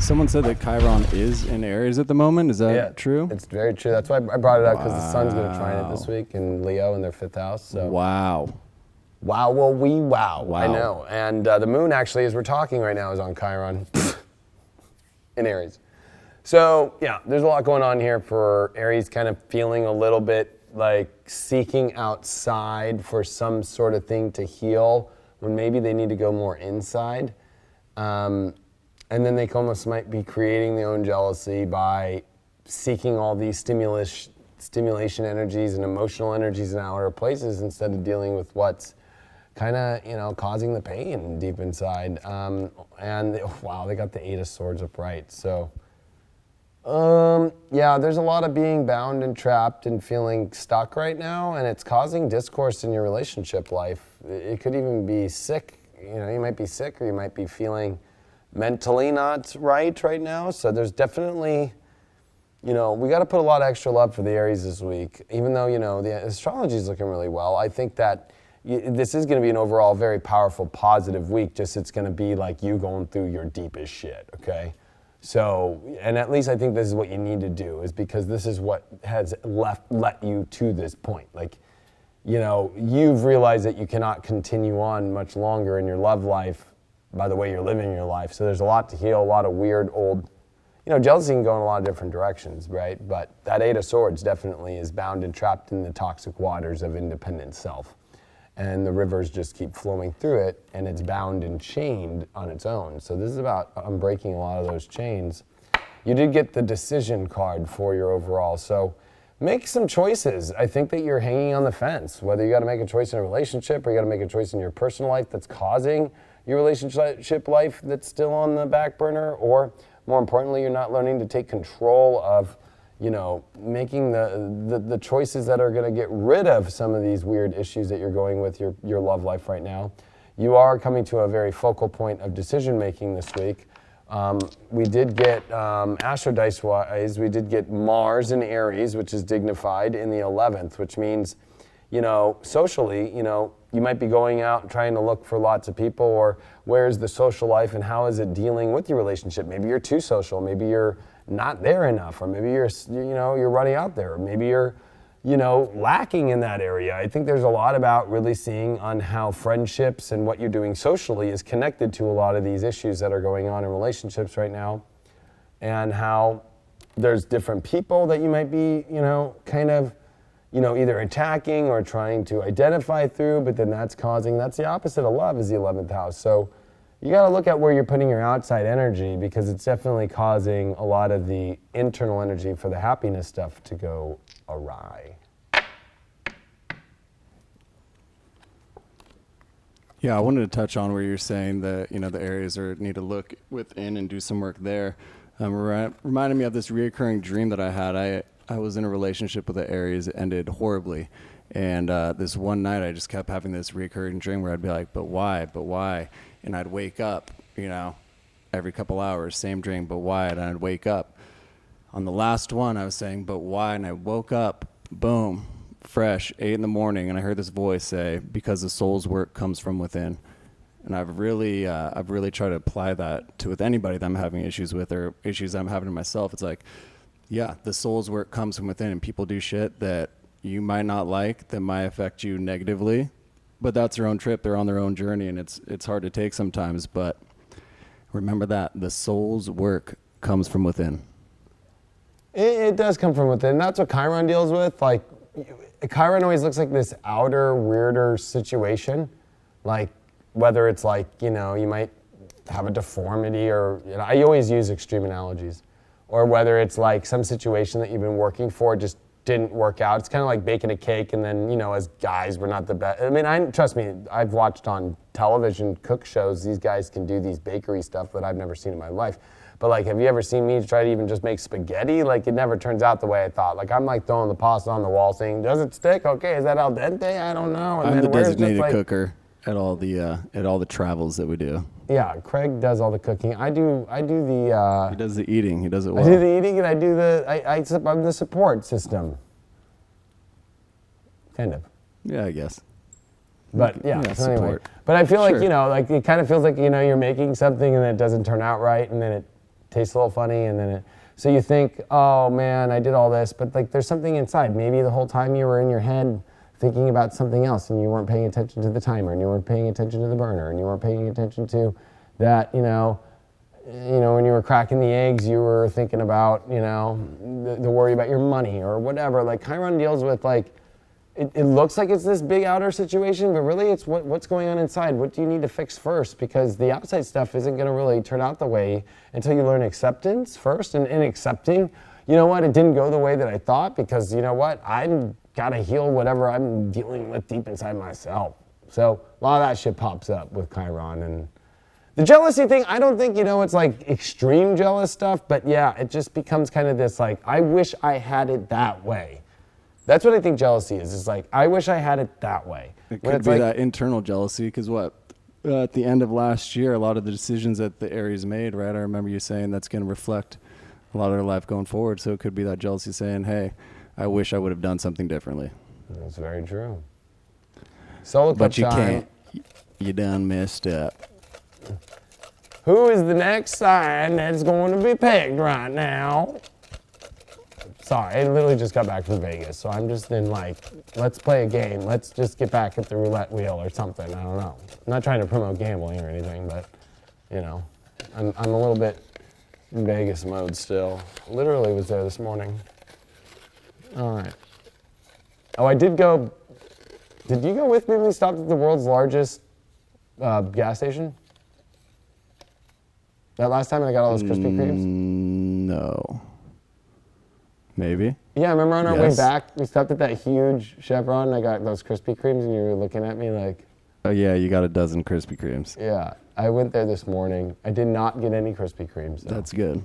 Someone said that Chiron is in Aries at the moment. Is that true? It's very true. That's why I brought it up, because the sun's going to trine it this week in Leo in their 5th house. So. Wow. Wow, wow. I know. And the moon actually, as we're talking right now, is on Chiron in Aries. So yeah, there's a lot going on here for Aries, kind of feeling a little bit like seeking outside for some sort of thing to heal when maybe they need to go more inside. And then they almost might be creating their own jealousy by seeking all these stimulation energies and emotional energies in outer places instead of dealing with what's kind of, causing the pain deep inside. And wow, they got the 8 of Swords upright. So, yeah, there's a lot of being bound and trapped and feeling stuck right now, and it's causing discourse in your relationship life. It could even be sick. You might be sick, or you might be feeling mentally not right now. So there's definitely, we got to put a lot of extra love for the Aries this week. Even though, the astrology is looking really well, I think that this is going to be an overall very powerful, positive week. Just it's going to be like you going through your deepest shit, okay? So, and at least I think this is what you need to do, is because this is what has let you to this point. Like, you've realized that you cannot continue on much longer in your love life by the way you're living your life. So there's a lot to heal, a lot of weird old, jealousy can go in a lot of different directions, right? But that 8 of Swords definitely is bound and trapped in the toxic waters of independent self. And the rivers just keep flowing through it, and it's bound and chained on its own. So this is about unbreaking a lot of those chains. You did get the decision card for your overall. So make some choices. I think that you're hanging on the fence, whether you got to make a choice in a relationship or you got to make a choice in your personal life that's causing your relationship life that's still on the back burner, or more importantly, you're not learning to take control of, making the choices that are going to get rid of some of these weird issues that you're going with your love life right now. You are coming to a very focal point of decision making this week. We did get, Astro Dice-wise, we did get Mars in Aries, which is dignified, in the 11th, which means, socially, you might be going out and trying to look for lots of people, or where's the social life and how is it dealing with your relationship? Maybe you're too social, maybe you're not there enough, or maybe you're running out there, or maybe you're, lacking in that area. I think there's a lot about really seeing on how friendships and what you're doing socially is connected to a lot of these issues that are going on in relationships right now, and how there's different people that you might be, either attacking or trying to identify through, but then that's the opposite of love, is the 11th house. So, you got to look at where you're putting your outside energy, because it's definitely causing a lot of the internal energy for the happiness stuff to go awry. Yeah, I wanted to touch on where you're saying that, the Aries need to look within and do some work there. Reminded me of this reoccurring dream that I had. I was in a relationship with an Aries. It ended horribly. And this one night, I just kept having this reoccurring dream where I'd be like, but why? But why? And I'd wake up, every couple hours, same dream, but why? And I'd wake up. On the last one, I was saying, but why? And I woke up, boom, fresh, 8 in the morning, and I heard this voice say, because the soul's work comes from within. And I've really tried to apply that to with anybody that I'm having issues with, or issues I'm having to myself. It's like, yeah, the soul's work comes from within, and people do shit that you might not like, that might affect you negatively, but that's their own trip. They're on their own journey, and it's hard to take sometimes. But remember that the soul's work comes from within. It does come from within. That's what Chiron deals with. Like, Chiron always looks like this outer, weirder situation. Like, whether it's like, you might have a deformity, or, I always use extreme analogies. Or whether it's like some situation that you've been working for just didn't work out. It's kind of like baking a cake, and then, as guys, we're not the best. I mean, trust me, I've watched on television cook shows, these guys can do these bakery stuff that I've never seen in my life. But like, have you ever seen me try to even just make spaghetti? Like, it never turns out the way I thought. Like, I'm like throwing the pasta on the wall saying, does it stick? Okay, is that al dente? I don't know. And I'm the designated cooker at all the travels that we do. Yeah, Craig does all the cooking. I do the... he does the eating. He does it well. I do the eating, and I do I'm the support system. Kind of. Yeah, I guess. But yeah, so anyway. Support. But I feel Sure. like, it kind of feels like, you're making something and then it doesn't turn out right, and then it tastes a little funny, and then so you think, oh man, I did all this, but like there's something inside. Maybe the whole time you were in your head thinking about something else, and you weren't paying attention to the timer, and you weren't paying attention to the burner, and you weren't paying attention to that, when you were cracking the eggs, you were thinking about, the worry about your money or whatever. Like, Chiron deals with, like, it looks like it's this big outer situation, but really it's what's going on inside. What do you need to fix first? Because the outside stuff isn't going to really turn out the way until you learn acceptance first. And in accepting, it didn't go the way that I thought, because I've got to heal whatever I'm dealing with deep inside myself. So a lot of that shit pops up with Chiron. And the jealousy thing, I don't think, it's like extreme jealous stuff, but yeah, it just becomes kind of this like, I wish I had it that way. That's what I think jealousy is. It's like, I wish I had it that way. It could be that internal jealousy, because at the end of last year, a lot of the decisions that the Aries made, right? I remember you saying that's going to reflect a lot of their life going forward. So it could be that jealousy saying, hey, I wish I would have done something differently. That's very true. Solar Cup But you time. can't. You done messed up. Who is the next sign that's going to be picked right now? Sorry, I literally just got back from Vegas, so I'm just in like, let's play a game. Let's just get back at the roulette wheel or something. I don't know. I'm not trying to promote gambling or anything, but, I'm a little bit in Vegas mode still. Literally was there this morning. All right. Oh, I did go. Did you go with me when we stopped at the world's largest gas station? That last time I got all those Krispy Kremes? No. Maybe. Yeah, remember on our way back, we stopped at that huge Chevron, and I got those Krispy Kremes, and you were looking at me like... Oh yeah, you got a dozen Krispy Kremes. Yeah, I went there this morning. I did not get any Krispy Kremes. So. That's good.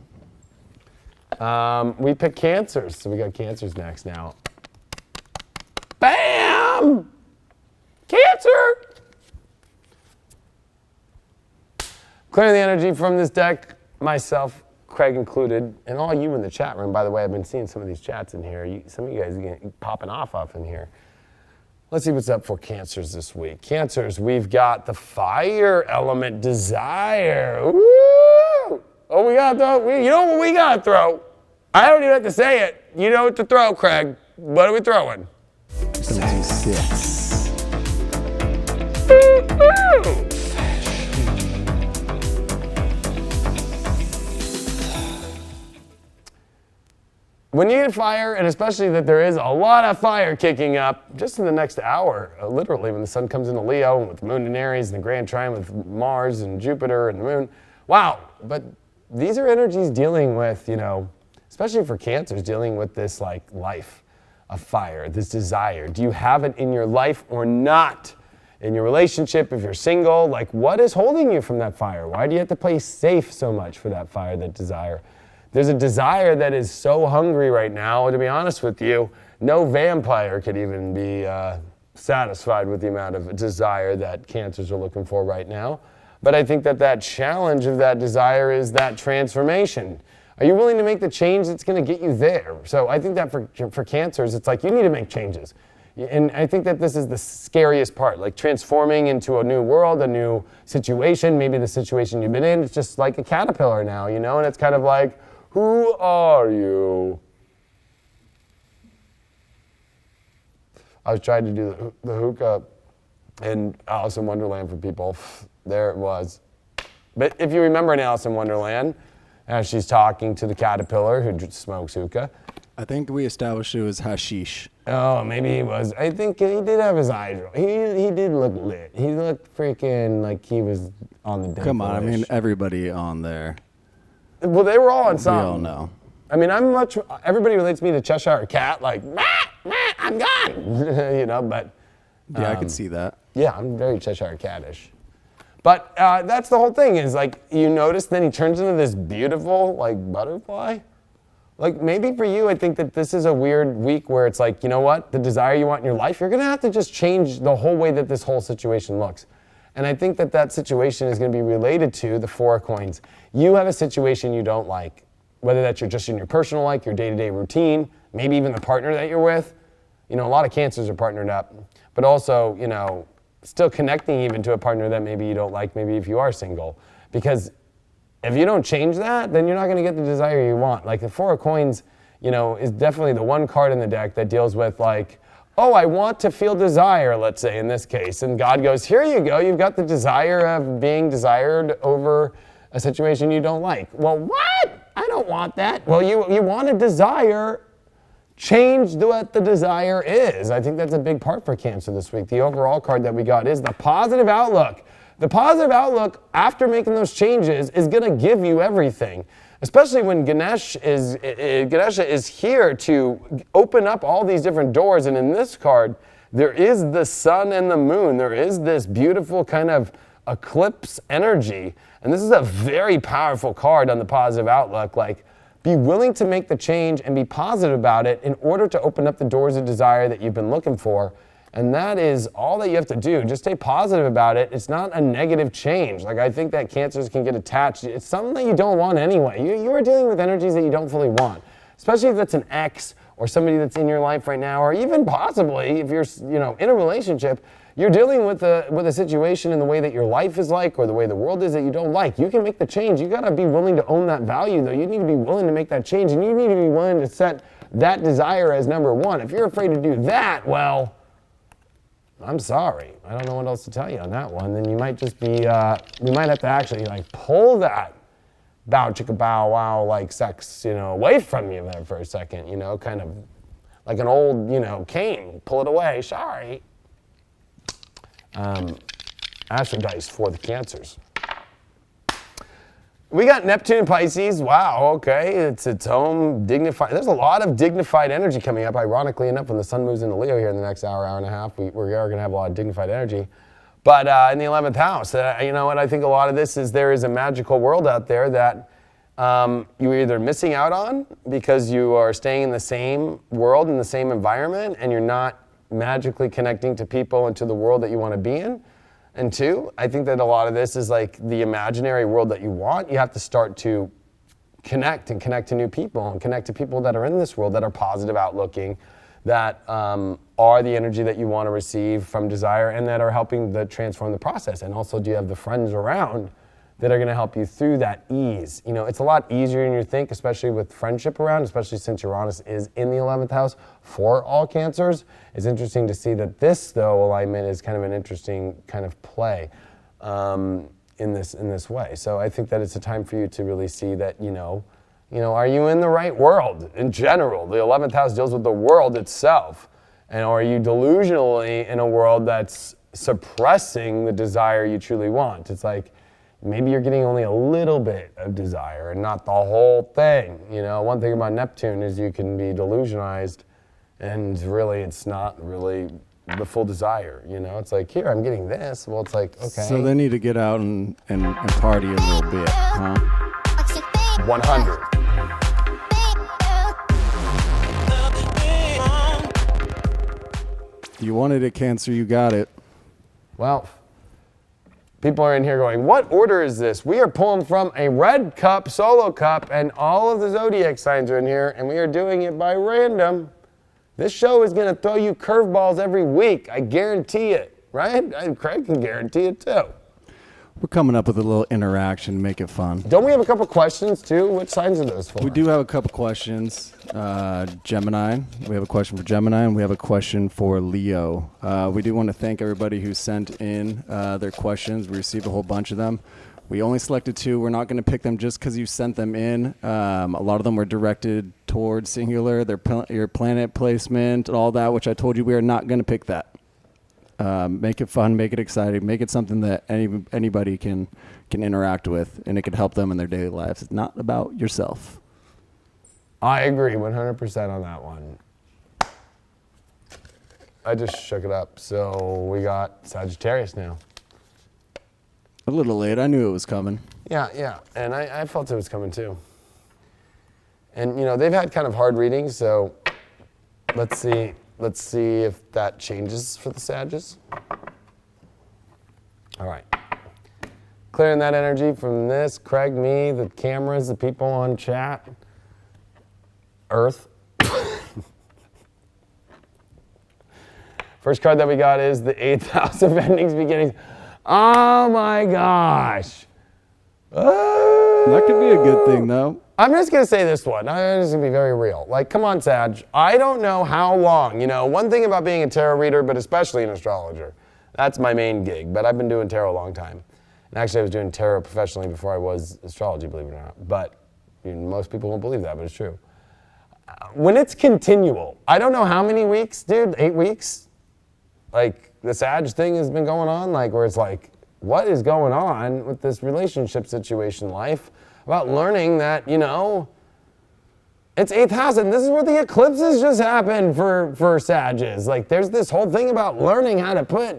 We picked Cancers, so we got Cancers next now. Bam! Cancer! Clearing the energy from this deck, myself, Craig included, and all you in the chat room. By the way, I've been seeing some of these chats in here. Some of you guys are getting popping off in here. Let's see what's up for Cancers this week. Cancers, we've got the fire element, desire. Woo! Oh, we gotta throw. You know what we gotta throw? I don't even have to say it. You know what to throw, Craig. What are we throwing? Six. when you get fire, and especially that there is a lot of fire kicking up just in the next hour, literally when the sun comes into Leo and with the moon in Aries and the grand trine with Mars and Jupiter and the moon. Wow. But these are energies dealing with, especially for Cancers, dealing with this like life of fire, this desire. Do you have it in your life or not? In your relationship, if you're single, like what is holding you from that fire? Why do you have to play safe so much for that fire, that desire? There's a desire that is so hungry right now, to be honest with you, no vampire could even be satisfied with the amount of desire that Cancers are looking for right now. But I think that challenge of that desire is that transformation. Are you willing to make the change that's going to get you there? So I think that for Cancers, it's like you need to make changes. And I think that this is the scariest part, like transforming into a new world, a new situation. Maybe the situation you've been in, it's just like a caterpillar now, and it's kind of like, who are you? I was trying to do the hookah in Alice in Wonderland for people. There it was. But if you remember in Alice in Wonderland, as she's talking to the caterpillar who smokes hookah. I think we established it was hashish. Oh, maybe he was. I think he did have his eyes. He did look lit. He looked freaking like he was on the deck. Come on, I mean, everybody on there. Well, they were all on something. We all know. I mean, everybody relates me to Cheshire Cat, like, I'm gone, but. Yeah, I could see that. Yeah, I'm very Cheshire Cat-ish. But that's the whole thing is like, you notice then he turns into this beautiful, like, butterfly. Like maybe for you, I think that this is a weird week where it's like, you know what, the desire you want in your life, you're gonna have to just change the whole way that this whole situation looks. And I think that situation is gonna be related to the Four of Coins. You have a situation you don't like, whether that's just in your personal life, your day-to-day routine, maybe even the partner that you're with. A lot of Cancers are partnered up, but also, still connecting even to a partner that maybe you don't like, maybe if you are single. Because if you don't change that, then you're not going to get the desire you want. Like the Four of Coins, is definitely the one card in the deck that deals with like, oh, I want to feel desire, let's say in this case. And God goes, here you go. You've got the desire of being desired over a situation you don't like. Well, what? I don't want that. Well, you want a desire. Change what the desire is. I think that's a big part for Cancer this week. The overall card that we got is the positive outlook. The positive outlook after making those changes is going to give you everything, especially when Ganesha is here to open up all these different doors. And in this card, there is the sun and the moon. There is this beautiful kind of eclipse energy. And this is a very powerful card on the positive outlook. Like, be willing to make the change and be positive about it in order to open up the doors of desire that you've been looking for. And that is all that you have to do. Just stay positive about it. It's not a negative change. Like I think that Cancers can get attached. It's something that you don't want anyway. You are dealing with energies that you don't fully want, especially if that's an ex or somebody that's in your life right now, or even possibly if you're in a relationship, you're dealing with a situation in the way that your life is like or the way the world is that you don't like. You can make the change. You got to be willing to own that value, though. You need to be willing to make that change, and you need to be willing to set that desire as number one. If you're afraid to do that, well, I'm sorry. I don't know what else to tell you on that one. Then you might just be, you might have to actually like pull that bow chicka bow wow like sex, away from you there for a second, kind of like an old, cane. Pull it away. Sorry. Astro dice for the Cancers. We got Neptune and Pisces. Wow, okay. It's its own dignified. There's a lot of dignified energy coming up. Ironically enough, when the sun moves into Leo here in the next hour and a half, we are going to have a lot of dignified energy. But in the 11th house, you know what? I think a lot of this is there is a magical world out there that you're either missing out on because you are staying in the same world, in the same environment, and you're not magically connecting to people and to the world that you want to be in. And two, I think that a lot of this is like the imaginary world that you want. You have to start to connect to new people and connect to people that are in this world that are positive outlooking, that are the energy that you want to receive from desire and that are helping to transform the process. And also, do you have the friends around that are going to help you through that ease? It's a lot easier than you think, especially with friendship around, especially since Uranus is in the 11th house for all Cancers. It's interesting to see that this, though, alignment is kind of an interesting kind of play in this way. So I think that it's a time for you to really see that, You know, are you in the right world in general? The 11th house deals with the world itself. And are you delusionally in a world that's suppressing the desire you truly want? It's like, maybe you're getting only a little bit of desire and not the whole thing. You know, one thing about Neptune is you can be delusionized and really it's not really the full desire. You know, it's like, here, I'm getting this. Well, it's like, okay. So they need to get out and party a little bit, huh? 100. You wanted it, Cancer, you got it. Well, people are in here going, what order is this? We are pulling from a red cup, solo cup, and all of the zodiac signs are in here, and we are doing it by random. This show is going to throw you curveballs every week. I guarantee it, right? Craig can guarantee it too. We're coming up with a little interaction to make it fun. Don't we have a couple questions too? Which signs are those for? We do have a couple questions. Gemini. We have a question for Gemini, and we have a question for Leo. We do want to thank everybody who sent in their questions. We received a whole bunch of them. We only selected 2. We're not going to pick them just because you sent them in. A lot of them were directed towards singular, your planet placement, and all that, which I told you we are not going to pick that. Make it fun, make it exciting, make it something that anybody can interact with, and it could help them in their daily lives. It's not about yourself. I agree 100% on that one. I just shook it up. So we got Sagittarius now. A little late. I knew it was coming. Yeah. And I felt it was coming too. And, you know, they've had kind of hard readings, so let's see if that changes for the Sages. All right. Clearing that energy from this, Craig, me, the cameras, the people on chat, Earth. First card that we got is the 8th house of endings, beginnings. Oh my gosh. That could be a good thing, though. I'm just going to say this one. I'm just going to be very real. Like, come on, Sag. I don't know how long. You know, one thing about being a tarot reader, but especially an astrologer, that's my main gig. But I've been doing tarot a long time. And actually, I was doing tarot professionally before I was astrology, believe it or not. But most people won't believe that, but it's true. When it's continual, I don't know how many weeks, dude, 8 weeks? Like, the Sag thing has been going on, like, where it's like, what is going on with this relationship situation life? About learning that, you know, it's 8th house, and this is where the eclipses just happened for Sages. Like, there's this whole thing about learning how to put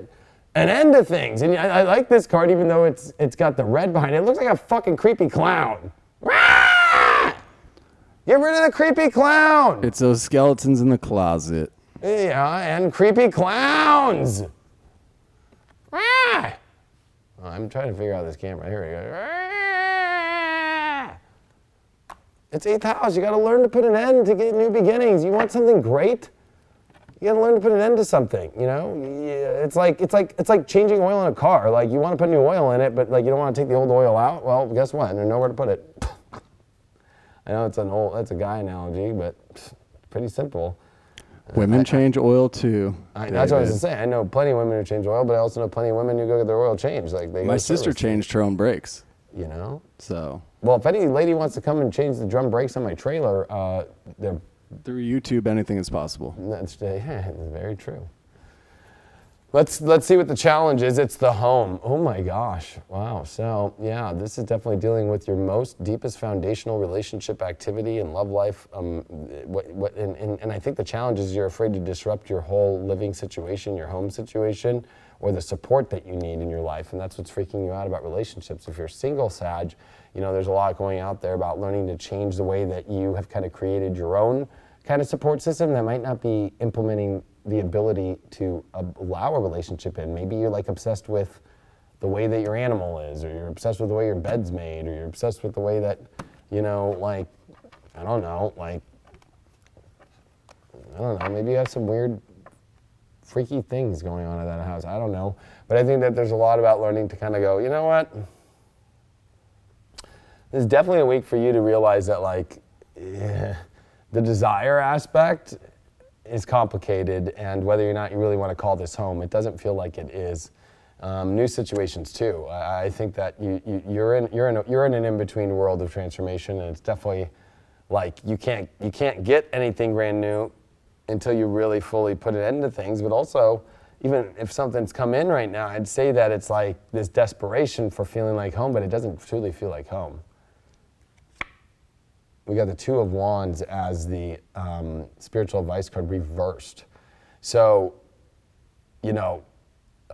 an end to things. And I like this card, even though it's got the red behind it. It looks like a fucking creepy clown. Get rid of the creepy clown. It's those skeletons in the closet. Yeah, and creepy clowns. I'm trying to figure out this camera. Here we go. It's 8th house. You got to learn to put an end to get new beginnings. You want something great? You got to learn to put an end to something. You know, it's like changing oil in a car. Like, you want to put new oil in it, but like you don't want to take the old oil out. Well, guess what? There's nowhere to put it. I know that's a guy analogy, but pretty simple. Women change oil too. That's what I was going to say. I know plenty of women who change oil, but I also know plenty of women who go get their oil changed. Like, my sister changed her own brakes. You know? So. Well, if any lady wants to come and change the drum brakes on my trailer, they're... Through YouTube, anything is possible. That's very true. Let's see what the challenge is. It's the home. Oh my gosh. Wow. So yeah, this is definitely dealing with your most deepest foundational relationship activity and love life. And I think the challenge is you're afraid to disrupt your whole living situation, your home situation, or the support that you need in your life. And that's what's freaking you out about relationships. If you're single, Sag, you know, there's a lot going out there about learning to change the way that you have kind of created your own kind of support system that might not be implementing the ability to allow a relationship in. Maybe you're like obsessed with the way that your animal is, or you're obsessed with the way your bed's made, or you're obsessed with the way that, you know, like, I don't know, maybe you have some weird, freaky things going on in that house. I don't know. But I think that there's a lot about learning to kind of go, you know what? This is definitely a week for you to realize that, like, the desire aspect is complicated, and whether or not you really want to call this home, it doesn't feel like it is. New situations too. I think that you're in an in-between world of transformation, and it's definitely like you can't get anything brand new until you really fully put an end to things. But also, even if something's come in right now, I'd say that it's like this desperation for feeling like home, but it doesn't truly feel like home. We got the Two of Wands as the spiritual advice card reversed. So, you know,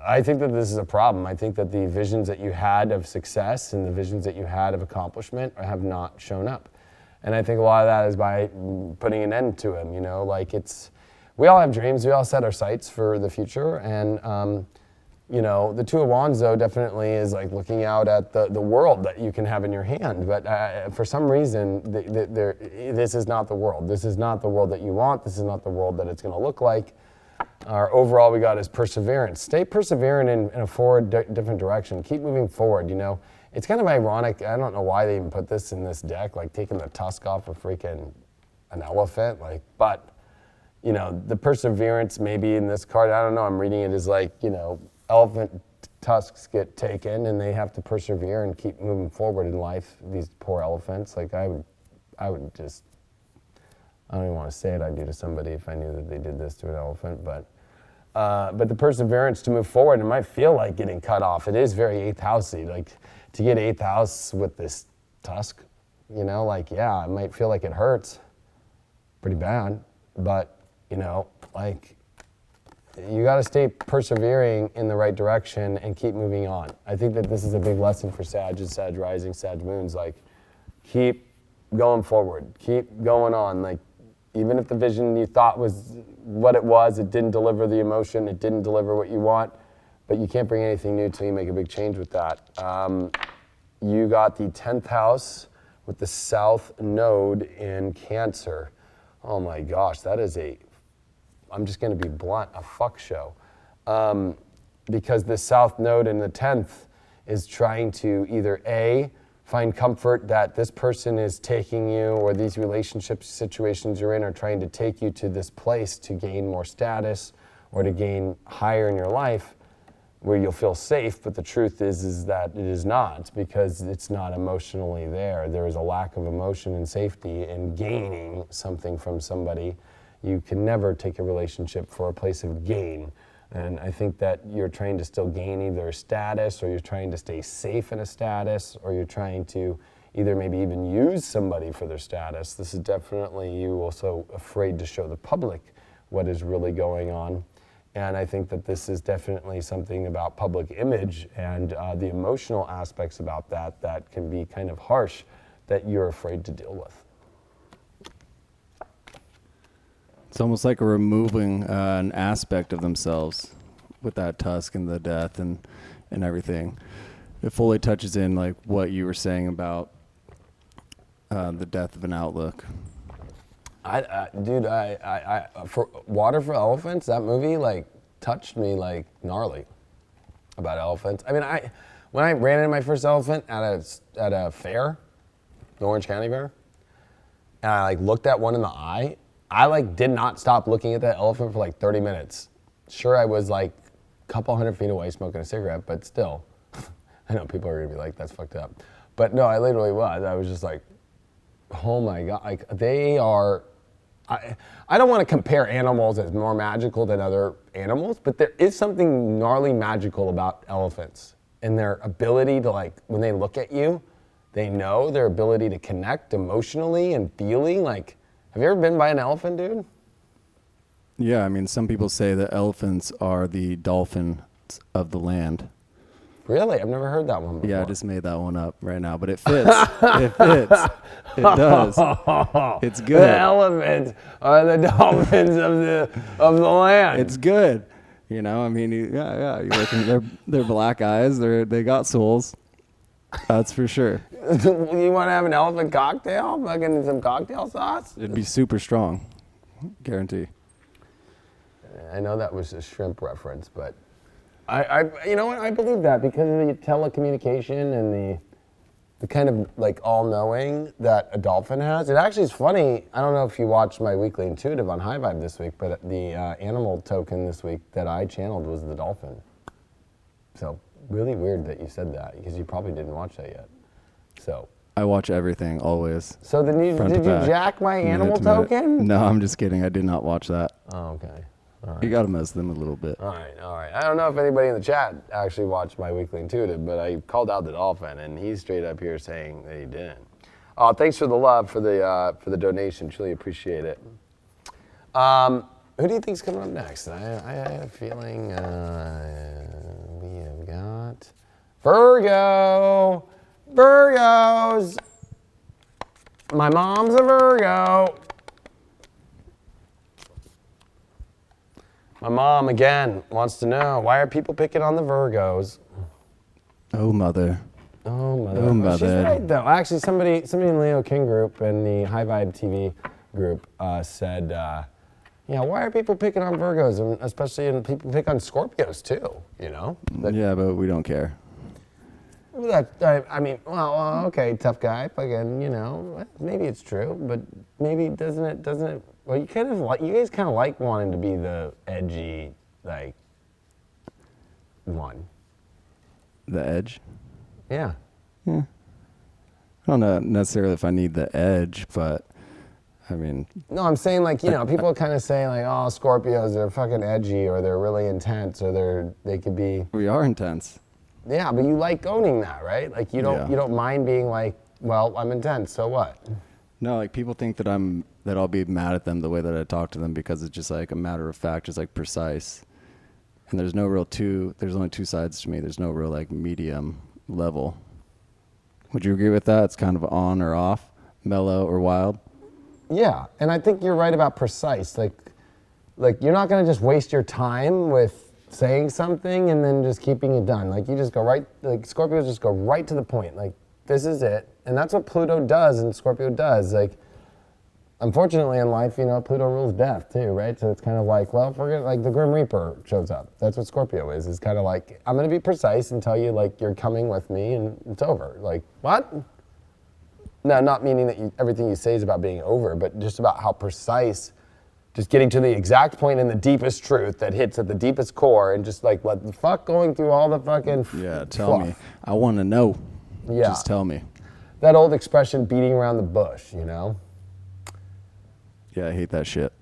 I think that this is a problem. I think that the visions that you had of success and the visions that you had of accomplishment have not shown up. And I think a lot of that is by putting an end to them, you know, like we all have dreams, we all set our sights for the future, and you know, the Two of Wands though definitely is like looking out at the world that you can have in your hand, but for some reason, this is not the world. This is not the world that you want, this is not the world that it's gonna look like. Our overall we got is perseverance. Stay perseverant in a forward, different direction. Keep moving forward, you know. It's kind of ironic, I don't know why they even put this in this deck, like taking the tusk off of freaking an elephant, like, but, you know, the perseverance maybe in this card, I don't know, I'm reading it as like, you know, elephant tusks get taken and they have to persevere and keep moving forward in life, these poor elephants. Like I would just, I don't even want to say it, I'd do to somebody if I knew that they did this to an elephant, but the perseverance to move forward, it might feel like getting cut off. It is very 8th housey, like to get 8th house with this tusk, you know, like, yeah, it might feel like it hurts pretty bad, but, you know, like, you got to stay persevering in the right direction and keep moving on. I think that this is a big lesson for Sag and Sag rising, Sag moons, like, keep going forward, keep going on, like, even if the vision you thought was what it was, it didn't deliver the emotion, it didn't deliver what you want, but you can't bring anything new until you make a big change with that. You got the 10th house with the South Node in Cancer. Oh my gosh, that is I'm just gonna be blunt, a fuck show. Because the South Node in the 10th is trying to either A, find comfort that this person is taking you, or these relationship situations you're in are trying to take you to this place to gain more status or to gain higher in your life where you'll feel safe, but the truth is that it is not, because it's not emotionally there. There is a lack of emotion and safety in gaining something from somebody. You can never take a relationship for a place of gain. And I think that you're trying to still gain either a status, or you're trying to stay safe in a status, or you're trying to either maybe even use somebody for their status. This is definitely you also afraid to show the public what is really going on. And I think that this is definitely something about public image and the emotional aspects about that can be kind of harsh, that you're afraid to deal with. It's almost like removing an aspect of themselves with that tusk and the death and everything. It fully touches in like what you were saying about the death of an outlook. Dude, for Water for Elephants, that movie like touched me like gnarly about elephants. I mean, when I ran into my first elephant at a fair, the Orange County Fair, and I like looked at one in the eye, I like did not stop looking at that elephant for like 30 minutes. Sure, I was like a couple 100 feet away smoking a cigarette, but still, I know people are gonna be like, that's fucked up. But no, I literally was. I was just like, oh my God, like they are, I don't want to compare animals as more magical than other animals, but there is something gnarly magical about elephants and their ability to, like, when they look at you, they know their ability to connect emotionally and feeling. Like, have you ever been by an elephant, dude? Yeah, I mean, some people say that elephants are the dolphins of the land. Really? I've never heard that one before. Yeah, I just made that one up right now, but it fits. It fits. It does. It's good. The elephants are the dolphins of the land. It's good. You know, I mean, yeah. You look at their black eyes. They got souls. That's for sure. You want to have an elephant cocktail? Fucking some cocktail sauce? It'd be super strong. Guarantee. I know that was a shrimp reference, but you know what? I believe that because of the telecommunication and the kind of like all-knowing that a dolphin has. It actually is funny. I don't know if you watched my weekly intuitive on High Vibe this week, but the animal token this week that I channeled was the dolphin. So really weird that you said that because you probably didn't watch that yet. So I watch everything always. So then did you jack my animal token? No, I'm just kidding. I did not watch that. Oh, okay. All right. You got to mess them a little bit. All right. I don't know if anybody in the chat actually watched my weekly intuitive, but I called out the dolphin, and he's straight up here saying that he didn't. Oh, thanks for the love for the donation. Truly appreciate it. Who do you think's coming up next? I have a feeling we have got Virgo. Virgos. My mom's a Virgo. My mom, again, wants to know, why are people picking on the Virgos? Oh, mother. Oh, mother. Oh, mother. She's right, though. Actually, somebody in Leo King group and the High Vibe TV group said, why are people picking on Virgos? And especially people pick on Scorpios, too, you know? Yeah, but we don't care. Okay, tough guy, fucking, maybe it's true, but maybe doesn't it, well, you guys kind of like wanting to be the edgy, like, one. The edge? Yeah. Yeah. I don't know necessarily if I need the edge, but, I mean. No, I'm saying, like, people kind of say, like, oh, Scorpios, they're fucking edgy, or they're really intense, or they could be. We are intense. Yeah, but you like owning that, right? Like you don't mind being like, well, I'm intense, so what? No, like people think that I'll be mad at them the way that I talk to them because it's just like a matter of fact, just like precise. And there's only two sides to me. There's no real like medium level. Would you agree with that? It's kind of on or off, mellow or wild? Yeah, and I think you're right about precise. Like you're not gonna just waste your time with saying something and then just keeping it done. Like you just go right, like Scorpios just go right to the point. Like this is it. And that's what Pluto does and Scorpio does. Like, unfortunately in life, Pluto rules death too, right? So it's kind of like, well, forget, like the Grim Reaper shows up. That's what Scorpio is. It's kind of like, I'm gonna be precise and tell you like you're coming with me and it's over. Like, what? No, not meaning that everything you say is about being over, but just about how precise. Just getting to the exact point in the deepest truth that hits at the deepest core and just like let the fuck going through all the fucking tell me. I want to know. Yeah. Just tell me. That old expression, beating around the bush, Yeah, I hate that shit.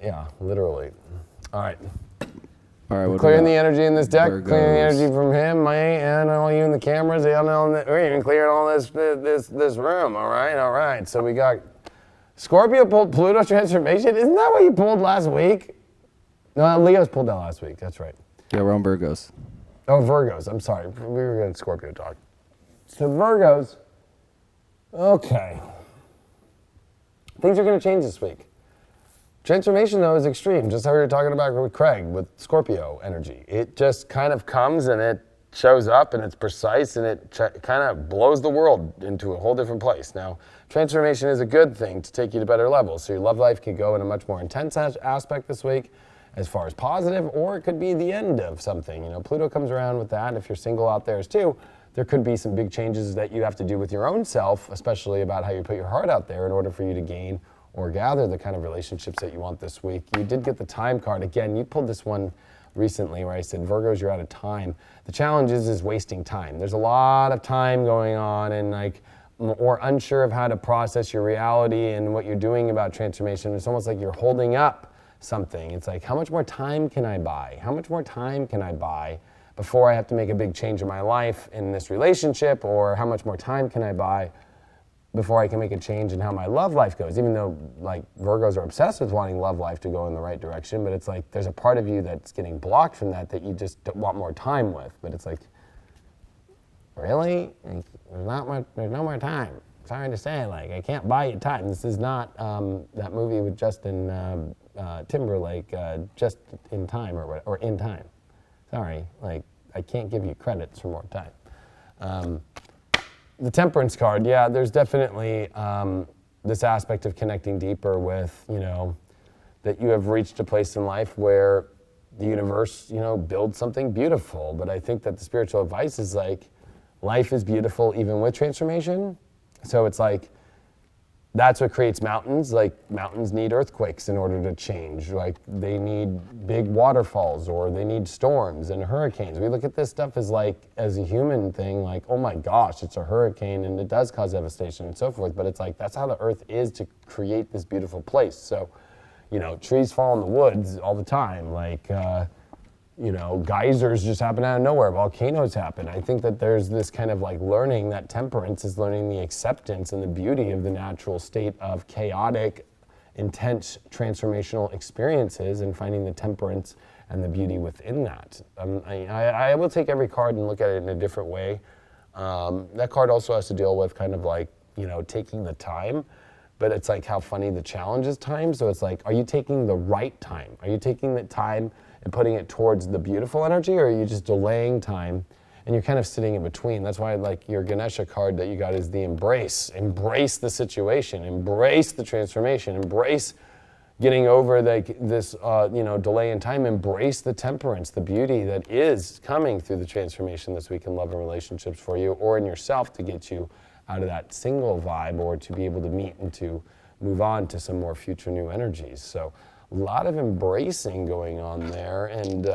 Yeah, literally. All right. All right. Clearing the energy in this deck, Virgos. clearing the energy from him, and all you in the cameras, we're even clearing all this room, all right. So we got Scorpio pulled Pluto transformation. Isn't that what you pulled last week? No, Leo's pulled that last week. That's right. Yeah, we're on Virgos. Oh, Virgos. I'm sorry. We were going to Scorpio talk. So Virgos. Okay. Things are going to change this week. Transformation, though, is extreme. Just how we were talking about with Craig, with Scorpio energy. It just kind of comes and it shows up and it's precise and it kind of blows the world into a whole different place. Now, transformation is a good thing to take you to better levels. So your love life could go in a much more intense aspect this week as far as positive, or it could be the end of something. Pluto comes around with that. If you're single out there too, there could be some big changes that you have to do with your own self, especially about how you put your heart out there in order for you to gain or gather the kind of relationships that you want this week. You did get the time card. Again, you pulled this one recently where I said, Virgos, you're out of time. The challenge is wasting time. There's a lot of time going on and or unsure of how to process your reality and what you're doing about transformation. It's almost like you're holding up something. It's like, how much more time can I buy? How much more time can I buy before I have to make a big change in my life in this relationship? Or how much more time can I buy before I can make a change in how my love life goes? Even though like Virgos are obsessed with wanting love life to go in the right direction, but it's like there's a part of you that's getting blocked from that you just don't want more time with. But it's like, really? There's no more time. Sorry to say, like I can't buy you time. This is not that movie with Justin Timberlake, Just in Time or In Time. Sorry, like I can't give you credits for more time. The Temperance card, yeah, there's definitely this aspect of connecting deeper with, that you have reached a place in life where the universe, builds something beautiful. But I think that the spiritual advice is like, life is beautiful even with transformation. So it's like, that's what creates mountains. Like mountains need earthquakes in order to change. Like they need big waterfalls, or they need storms and hurricanes. We look at this stuff as like, as a human thing, like, oh my gosh, it's a hurricane and it does cause devastation and so forth. But it's like, that's how the earth is to create this beautiful place. So, you know, trees fall in the woods all the time. Like, you know, geysers just happen out of nowhere, volcanoes happen. I think that there's this kind of like learning that temperance is learning the acceptance and the beauty of the natural state of chaotic, intense, transformational experiences, and finding the temperance and the beauty within that. I will take every card and look at it in a different way. That card also has to deal with kind of like, you know, taking the time, but it's like how funny the challenge is time. So it's like, are you taking the right time? Are you taking the time and putting it towards the beautiful energy, or are you just delaying time and you're kind of sitting in between? That's why like your Ganesha card that you got is the embrace. Embrace the situation, embrace the transformation, embrace getting over this you know, delay in time, embrace the temperance, the beauty that is coming through the transformation this week in love and relationships for you, or in yourself, to get you out of that single vibe, or to be able to meet and to move on to some more future new energies. So a lot of embracing going on there. And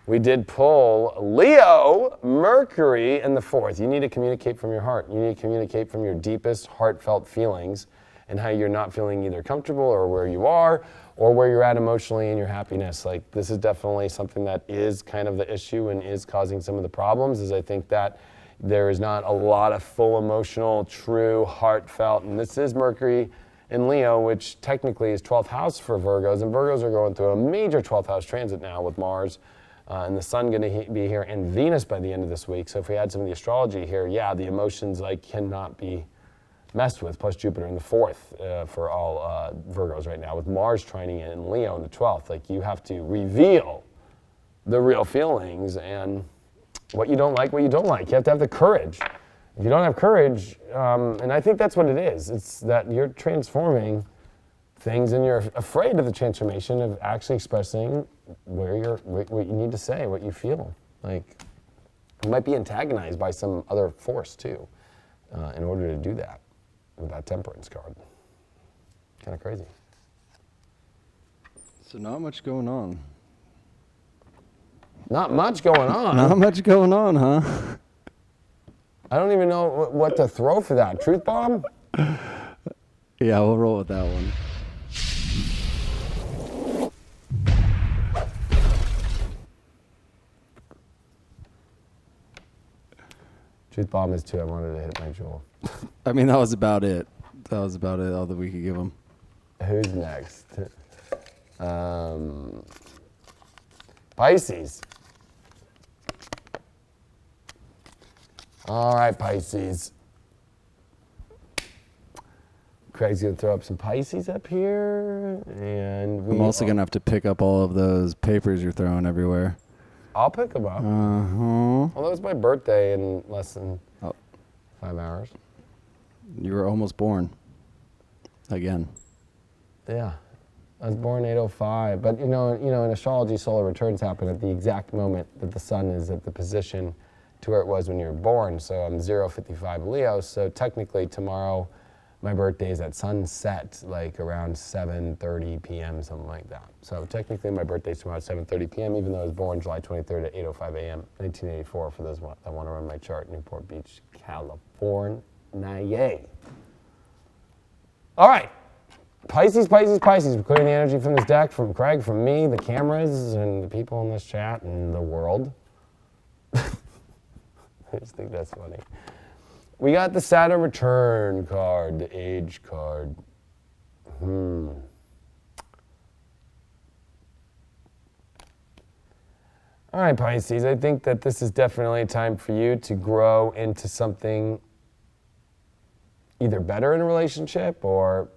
we did pull Leo, Mercury, and the 4th. You need to communicate from your heart. You need to communicate from your deepest heartfelt feelings and how you're not feeling either comfortable, or where you are, or where you're at emotionally in your happiness. Like, this is definitely something that is kind of the issue and is causing some of the problems, is I think that there is not a lot of full emotional, true, heartfelt, and this is Mercury in Leo, which technically is 12th house for Virgos, and Virgos are going through a major 12th house transit now with Mars and the Sun going to be here, and Venus by the end of this week. So if we add some of the astrology here, yeah, the emotions like cannot be messed with, plus Jupiter in the 4th for all Virgos right now, with Mars trining in Leo in the 12th. Like, you have to reveal the real feelings and what you don't like, what you don't like. You have to have the courage. If you don't have courage, and I think that's what it is, it's that you're transforming things and you're afraid of the transformation of actually expressing what you need to say, what you feel. Like, you might be antagonized by some other force too, in order to do that with that temperance card. Kind of crazy. So not much going on. Not much going on. Not much going on, huh? I don't even know what to throw for that. Truth bomb? Yeah, we'll roll with that one. Truth bomb is 2. I wanted to hit my jewel. I mean, that was about it. That was about it, all that we could give them. Who's next? Pisces. All right, Pisces. Craig's going to throw up some Pisces up here. And I'm also going to have to pick up all of those papers you're throwing everywhere. I'll pick them up. Uh-huh. Although it's my birthday in less than 5 hours. You were almost born. Again. Yeah. I was born 8:05. But, you know, in astrology, solar returns happen at the exact moment that the sun is at the position to where it was when you were born. So I'm 055 Leo. So technically tomorrow, my birthday is at sunset, like around 7:30 p.m., something like that. So technically my birthday's tomorrow at 7:30 p.m., even though I was born July 23rd at 8:05 a.m., 1984, for those that want to run my chart, Newport Beach, California. All right. Pisces, Pisces, Pisces. We're clearing the energy from this deck, from Craig, from me, the cameras, and the people in this chat, and the world. I just think that's funny. We got the Saturn return card, the age card. All right, Pisces, I think that this is definitely a time for you to grow into something either better in a relationship, or,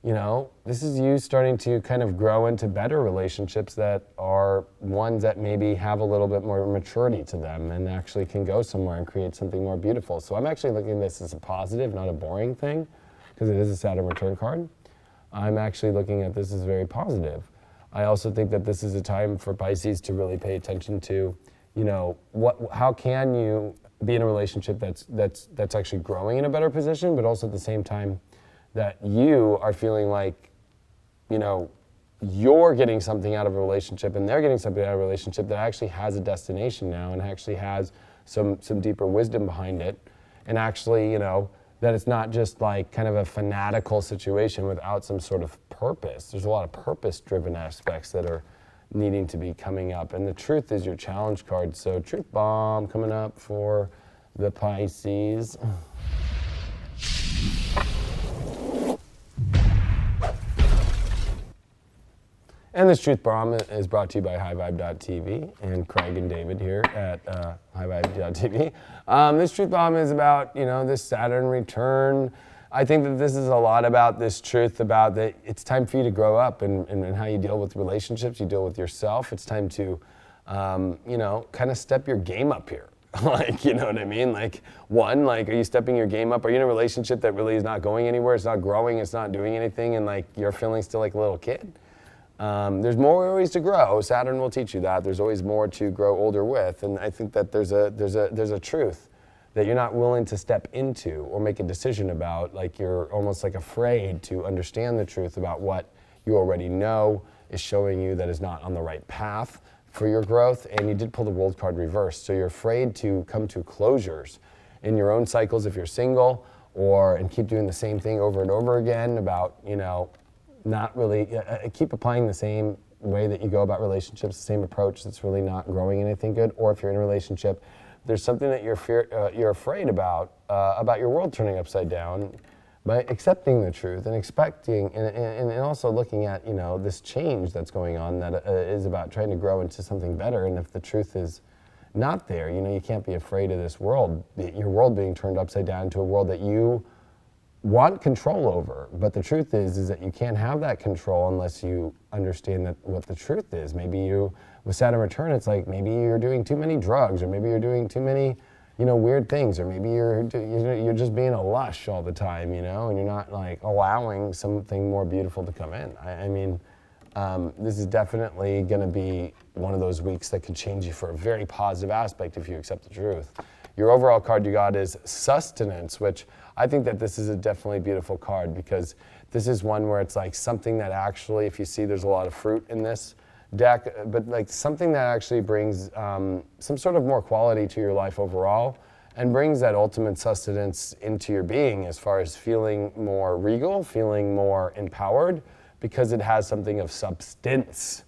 you know, this is you starting to kind of grow into better relationships that are ones that maybe have a little bit more maturity to them and actually can go somewhere and create something more beautiful. So I'm actually looking at this as a positive, not a boring thing, because it is a Saturn return card. I'm actually looking at this as very positive. I also think that this is a time for Pisces to really pay attention to, you know, how can you be in a relationship that's actually growing in a better position, but also at the same time that you are feeling like, you know, you're getting something out of a relationship and they're getting something out of a relationship that actually has a destination now and actually has some deeper wisdom behind it. And actually, you know, that it's not just like kind of a fanatical situation without some sort of purpose. There's a lot of purpose-driven aspects that are needing to be coming up. And the Truth is your challenge card. So Truth Bomb coming up for the Pisces. And this Truth Bomb is brought to you by HighVibe.tv and Craig and David here at HighVibe.tv. This Truth Bomb is about, you know, this Saturn return. I think that this is a lot about this truth about that it's time for you to grow up and how you deal with relationships, you deal with yourself. It's time to, you know, kind of step your game up here. Like, you know what I mean? Like, one, like, are you stepping your game up? Are you in a relationship that really is not going anywhere? It's not growing, it's not doing anything, and like you're feeling still like a little kid? There's more ways to grow. Saturn will teach you that. There's always more to grow older with, and I think that there's a truth that you're not willing to step into or make a decision about. Like you're almost like afraid to understand the truth about what you already know is showing you that is not on the right path for your growth. And you did pull the World card reversed, so you're afraid to come to closures in your own cycles if you're single, and keep doing the same thing over and over again about, you know, not really, keep applying the same way that you go about relationships, the same approach that's really not growing anything good. Or if you're in a relationship, there's something that you're afraid about your world turning upside down. By accepting the truth and expecting and also looking at, you know, this change that's going on that is about trying to grow into something better. And if the truth is not there, you know, you can't be afraid of this world, your world being turned upside down to a world that you want control over. But the truth is that you can't have that control unless you understand that what the truth is. Maybe you, with Saturn return, it's like maybe you're doing too many drugs, or maybe you're doing too many, you know, weird things, or maybe you're just being a lush all the time, you know, and you're not like allowing something more beautiful to come in. I mean, this is definitely going to be one of those weeks that could change you for a very positive aspect if you accept the truth. Your overall card you got is Sustenance, which I think that this is a definitely beautiful card, because this is one where it's like something that actually, if you see there's a lot of fruit in this deck, but like something that actually brings some sort of more quality to your life overall and brings that ultimate sustenance into your being as far as feeling more regal, feeling more empowered, because it has something of substance.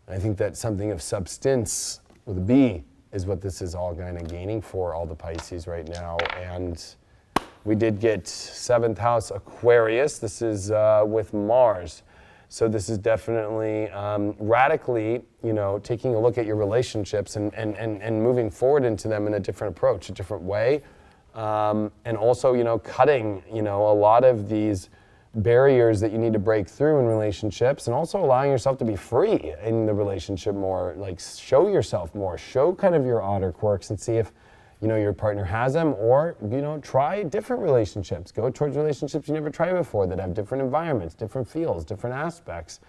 I think that something of substance with a B is what this is all kind of gaining for all the Pisces right now. And we did get 7th house Aquarius. This is with Mars. So this is definitely radically, you know, taking a look at your relationships and moving forward into them in a different approach, a different way. And also, you know, cutting, you know, a lot of these barriers that you need to break through in relationships, and also allowing yourself to be free in the relationship more, like show yourself more, show kind of your otter quirks and see if, you know, your partner has them, or, you know, try different relationships. Go towards relationships you never tried before that have different environments, different feels, different aspects.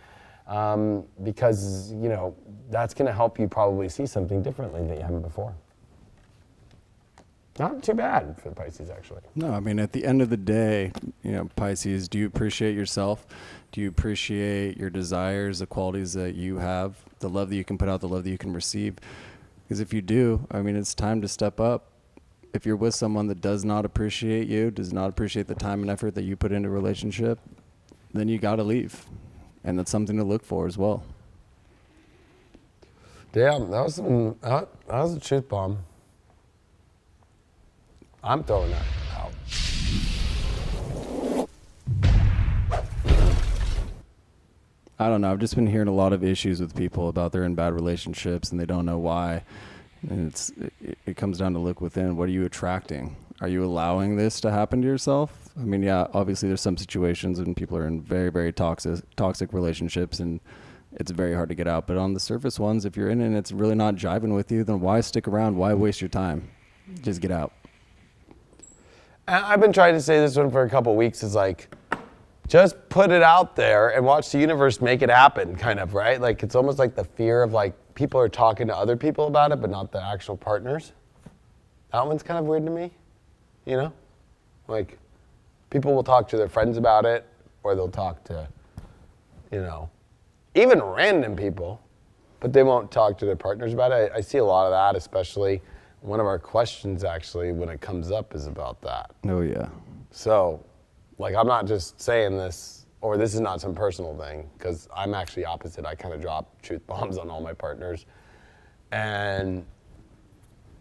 Because, you know, that's going to help you probably see something differently that you haven't before. Not too bad for the Pisces, actually. No, I mean, at the end of the day, you know, Pisces, do you appreciate yourself? Do you appreciate your desires, the qualities that you have, the love that you can put out, the love that you can receive? Because if you do, I mean, it's time to step up. If you're with someone that does not appreciate you, does not appreciate the time and effort that you put into a relationship, then you got to leave. And that's something to look for as well. Damn, that was a truth bomb. I'm throwing that out. I don't know. I've just been hearing a lot of issues with people about they're in bad relationships and they don't know why. And it comes down to look within. What are you attracting? Are you allowing this to happen to yourself? I mean, yeah, obviously there's some situations when people are in very, very toxic relationships and it's very hard to get out. But on the surface ones, if you're in it and it's really not jiving with you, then why stick around? Why waste your time? Just get out. I've been trying to say this one for a couple of weeks, is like, just put it out there and watch the universe make it happen, kind of, right? Like, it's almost like the fear of like people are talking to other people about it, but not the actual partners. That one's kind of weird to me, you know? Like, people will talk to their friends about it, or they'll talk to, you know, even random people, but they won't talk to their partners about it. I see a lot of that, especially one of our questions, actually, when it comes up is about that. Oh, yeah. So, like, I'm not just saying this, or this is not some personal thing, because I'm actually opposite. I kind of drop truth bombs on all my partners. And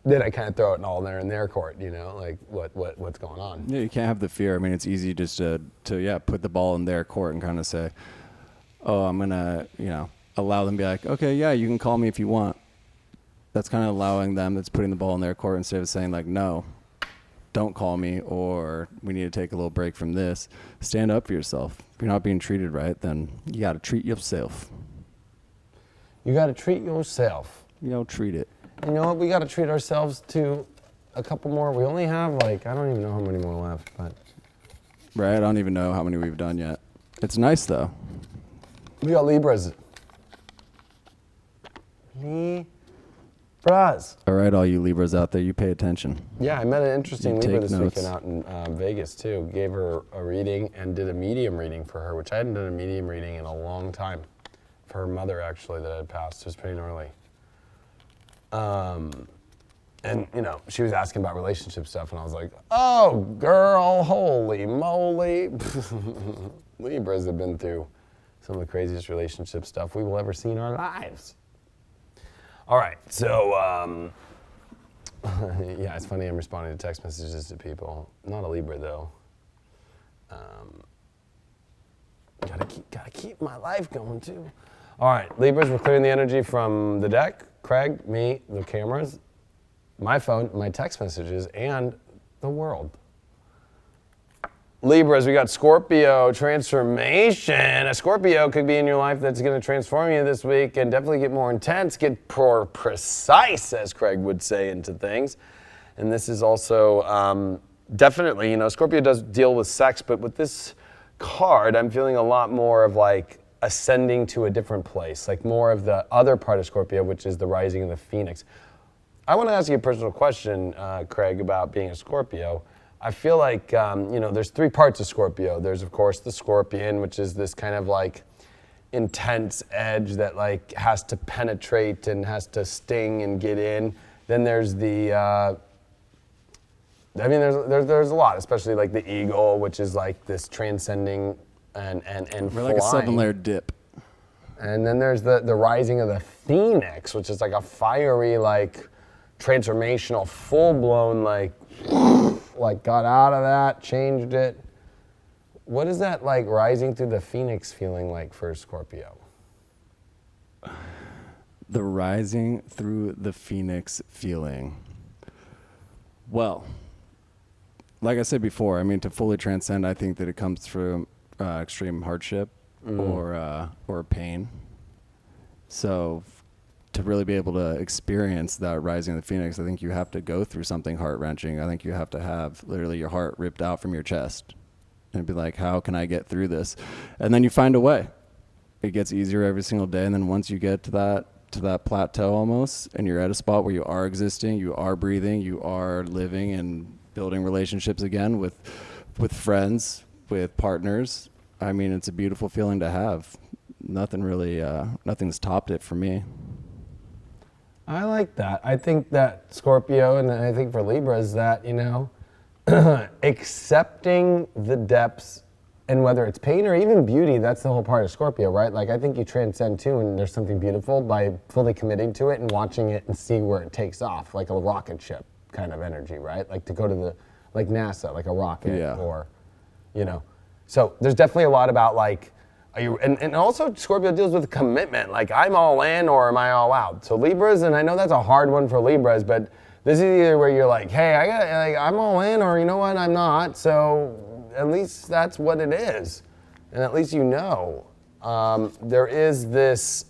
then I kind of throw it all there in their court, you know, like what's going on. Yeah, you can't have the fear. I mean, it's easy just to put the ball in their court and kind of say, oh, I'm going to, you know, allow them to be like, okay, yeah, you can call me if you want. That's kind of allowing them, that's putting the ball in their court instead of saying like, no, don't call me, or we need to take a little break from this. Stand up for yourself. If you're not being treated right, then you got to treat yourself. You got to treat yourself. You know, treat it. And you know what? We got to treat ourselves to a couple more. We only have like, I don't even know how many more left, but. Right, I don't even know how many we've done yet. It's nice though. We got Libras. Libras. All right, all you Libras out there, you pay attention. Yeah, I met an interesting You Libra take this notes. weekend out in Vegas too. Gave her a reading and did a medium reading for her, which I hadn't done a medium reading in a long time. For her mother, actually, that had passed. It was pretty gnarly. And, you know, she was asking about relationship stuff, and I was like, oh, girl, holy moly. Libras have been through some of the craziest relationship stuff we will ever see in our lives. All right, so, yeah, it's funny I'm responding to text messages to people. Not a Libra, though. Gotta keep my life going, too. All right, Libras, we're clearing the energy from the deck. Craig, me, the cameras, my phone, my text messages, and the world. Libras, we got Scorpio transformation. A Scorpio could be in your life that's going to transform you this week and definitely get more intense, get more precise, as Craig would say, into things. And this is also definitely, you know, Scorpio does deal with sex, but with this card, I'm feeling a lot more of like ascending to a different place, like more of the other part of Scorpio, which is the rising of the Phoenix. I want to ask you a personal question, Craig, about being a Scorpio. I feel like, you know, there's three parts of Scorpio. There's, of course, the Scorpion, which is this kind of like intense edge that like has to penetrate and has to sting and get in. Then there's the, I mean, there's a lot, especially like the Eagle, which is like this transcending and We're like a 7-layer dip. And then there's the rising of the Phoenix, which is like a fiery, like transformational, full-blown, like got out of that, changed it. What is that like rising through the Phoenix feeling like for Scorpio? The rising through the Phoenix feeling. Well, like I said before, I mean, to fully transcend, I think that it comes through extreme hardship or pain. So to really be able to experience that rising of the Phoenix, I think you have to go through something heart-wrenching. I think you have to have literally your heart ripped out from your chest and be like, how can I get through this? And then you find a way. It gets easier every single day. And then once you get to that plateau almost, and you're at a spot where you are existing, you are breathing, you are living and building relationships again with friends, with partners. I mean, it's a beautiful feeling to have. Nothing's topped it for me. I like that. I think that Scorpio, and I think for Libra, is that, you know, accepting the depths, and whether it's pain or even beauty, that's the whole part of Scorpio, right? Like, I think you transcend too, and there's something beautiful by fully committing to it and watching it and see where it takes off, like a rocket ship kind of energy, right? Like to go to like NASA, like a rocket, Yeah. Or, you know. So there's definitely a lot about like, and also Scorpio deals with commitment, like I'm all in or am I all out? So Libras, and I know that's a hard one for Libras, but this is either where you're like, hey, I'm all in, or you know what, I'm not. So at least that's what it is. And at least you know. There is this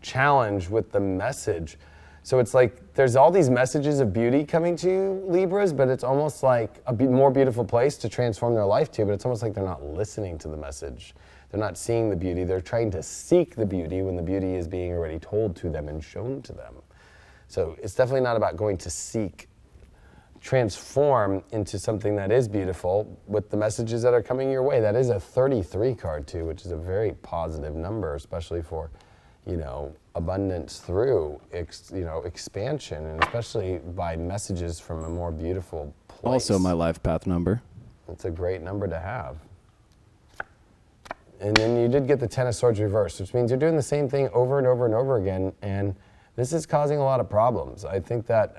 challenge with the message. So it's like there's all these messages of beauty coming to you, Libras, but it's almost like a more beautiful place to transform their life to, but it's almost like they're not listening to the message. They're not seeing the beauty. They're trying to seek the beauty when the beauty is being already told to them and shown to them. So it's definitely not about going to seek transform into something that is beautiful with the messages that are coming your way. That is a 33 card too, which is a very positive number, especially for, abundance through, expansion, and especially by messages from a more beautiful place. Also my life path number. It's a great number to have. And then you did get the 10 of Swords reversed, which means you're doing the same thing over and over and over again, and this is causing a lot of problems. I think that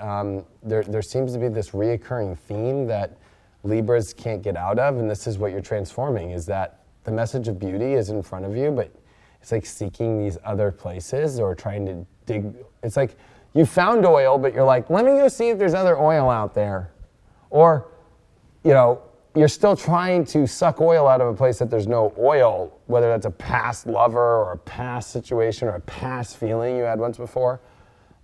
there seems to be this reoccurring theme that Libras can't get out of, and this is what you're transforming, is that the message of beauty is in front of you, but it's like seeking these other places or trying to dig. It's like you found oil, but you're like, let me go see if there's other oil out there. Or, you're still trying to suck oil out of a place that there's no oil, whether that's a past lover or a past situation or a past feeling you had once before.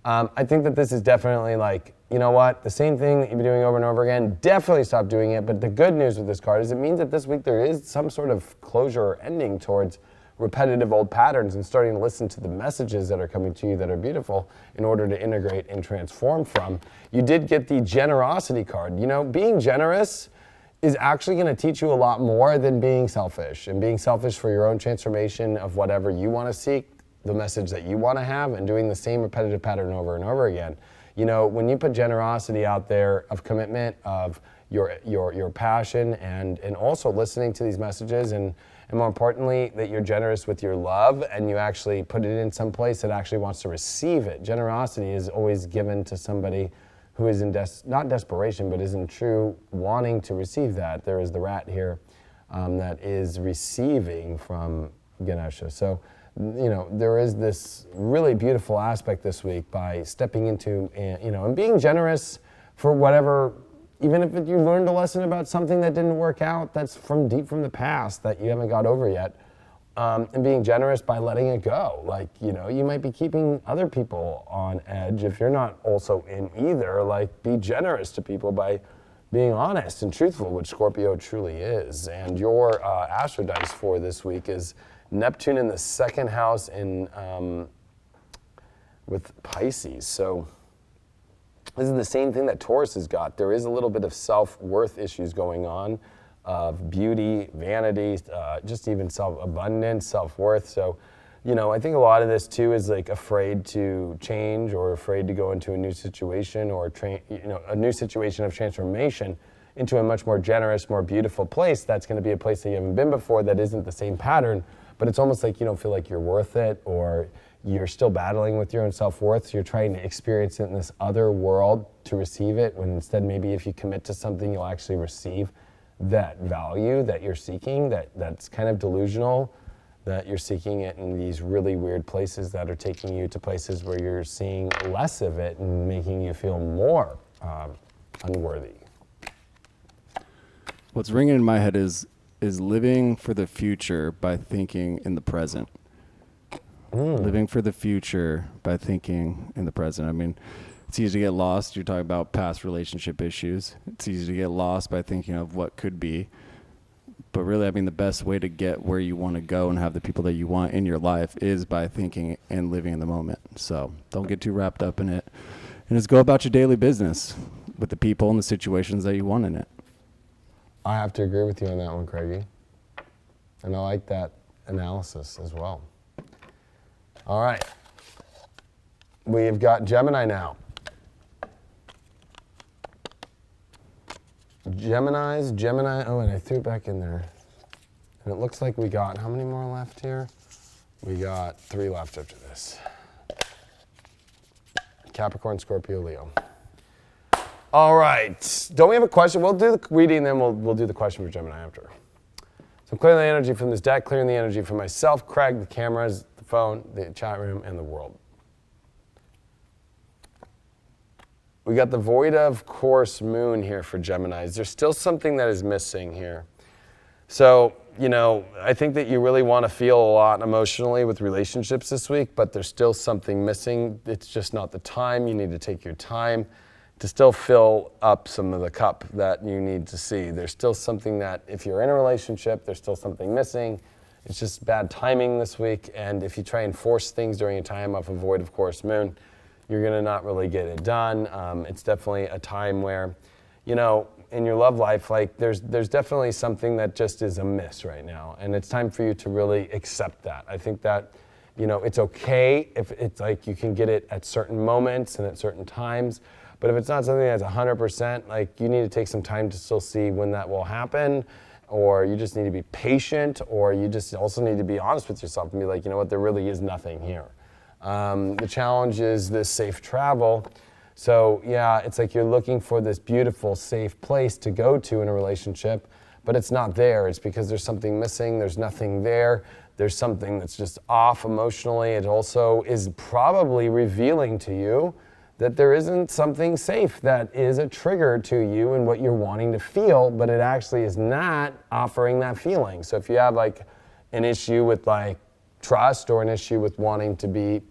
I think that this is definitely like, you know what, the same thing that you've been doing over and over again, definitely stop doing it. But the good news with this card is it means that this week there is some sort of closure or ending towards repetitive old patterns and starting to listen to the messages that are coming to you that are beautiful in order to integrate and transform from. You did get the generosity card. Being generous is actually going to teach you a lot more than being selfish, and being selfish for your own transformation of whatever you want to seek, the message that you want to have, and doing the same repetitive pattern over and over again. When you put generosity out there of commitment, of your passion, and also listening to these messages, and more importantly, that you're generous with your love and you actually put it in some place that actually wants to receive it. Generosity is always given to somebody who is in not desperation, but is in true wanting to receive that. There is the rat here that is receiving from Ganesha. So, there is this really beautiful aspect this week by stepping into, and being generous for whatever, even if you learned a lesson about something that didn't work out, that's from deep from the past that you haven't got over yet. And being generous by letting it go. Like, you might be keeping other people on edge if you're not also in either. Like, be generous to people by being honest and truthful, which Scorpio truly is. And your astro dice for this week is Neptune in the second house with Pisces. So this is the same thing that Taurus has got. There is a little bit of self-worth issues going on, of beauty, vanity, just even self-abundance, self-worth. So, I think a lot of this too is like afraid to change or afraid to go into a new situation or a new situation of transformation into a much more generous, more beautiful place. That's going to be a place that you haven't been before that isn't the same pattern, but it's almost like you don't feel like you're worth it, or you're still battling with your own self-worth, so you're trying to experience it in this other world to receive it, when instead maybe if you commit to something, you'll actually receive that value that you're seeking, that's kind of delusional, that you're seeking it in these really weird places that are taking you to places where you're seeing less of it and making you feel more unworthy. What's ringing in my head is living for the future by thinking in the present. Living for the future by thinking in the present. I mean, it's easy to get lost. You're talking about past relationship issues. It's easy to get lost by thinking of what could be. But really, I mean, the best way to get where you want to go and have the people that you want in your life is by thinking and living in the moment. So don't get too wrapped up in it. And just go about your daily business with the people and the situations that you want in it. I have to agree with you on that one, Craigie. And I like that analysis as well. All right. We've got Gemini now. Gemini, oh, and I threw it back in there. And it looks like we got, how many more left here? We got 3 left after this. Capricorn, Scorpio, Leo. All right, don't we have a question? We'll do the reading, then we'll do the question for Gemini after. So I'm clearing the energy from this deck, clearing the energy from myself, Craig, the cameras, the phone, the chat room, and the world. We got the void of course moon here for Geminis. There's still something that is missing here. So, I think that you really want to feel a lot emotionally with relationships this week, but there's still something missing. It's just not the time. You need to take your time to still fill up some of the cup that you need to see. There's still something that, if you're in a relationship, there's still something missing. It's just bad timing this week, and if you try and force things during a time of a void of course moon, you're gonna not really get it done. It's definitely a time where in your love life, like there's definitely something that just is amiss right now. And it's time for you to really accept that. I think that, it's okay if it's like you can get it at certain moments and at certain times. But if it's not something that's 100%, like you need to take some time to still see when that will happen, or you just need to be patient, or you just also need to be honest with yourself and be like, you know what, there really is nothing here. The challenge is this safe travel. So yeah, it's like you're looking for this beautiful, safe place to go to in a relationship, but it's not there. It's because there's something missing, there's nothing there. There's something that's just off emotionally. It also is probably revealing to you that there isn't something safe that is a trigger to you and what you're wanting to feel, but it actually is not offering that feeling. So if you have like an issue with like trust or an issue with wanting to be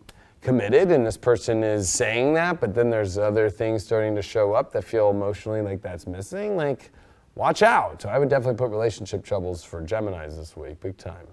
committed and this person is saying that, but then there's other things starting to show up that feel emotionally like that's missing, like watch out. So I would definitely put relationship troubles for Geminis this week, big time.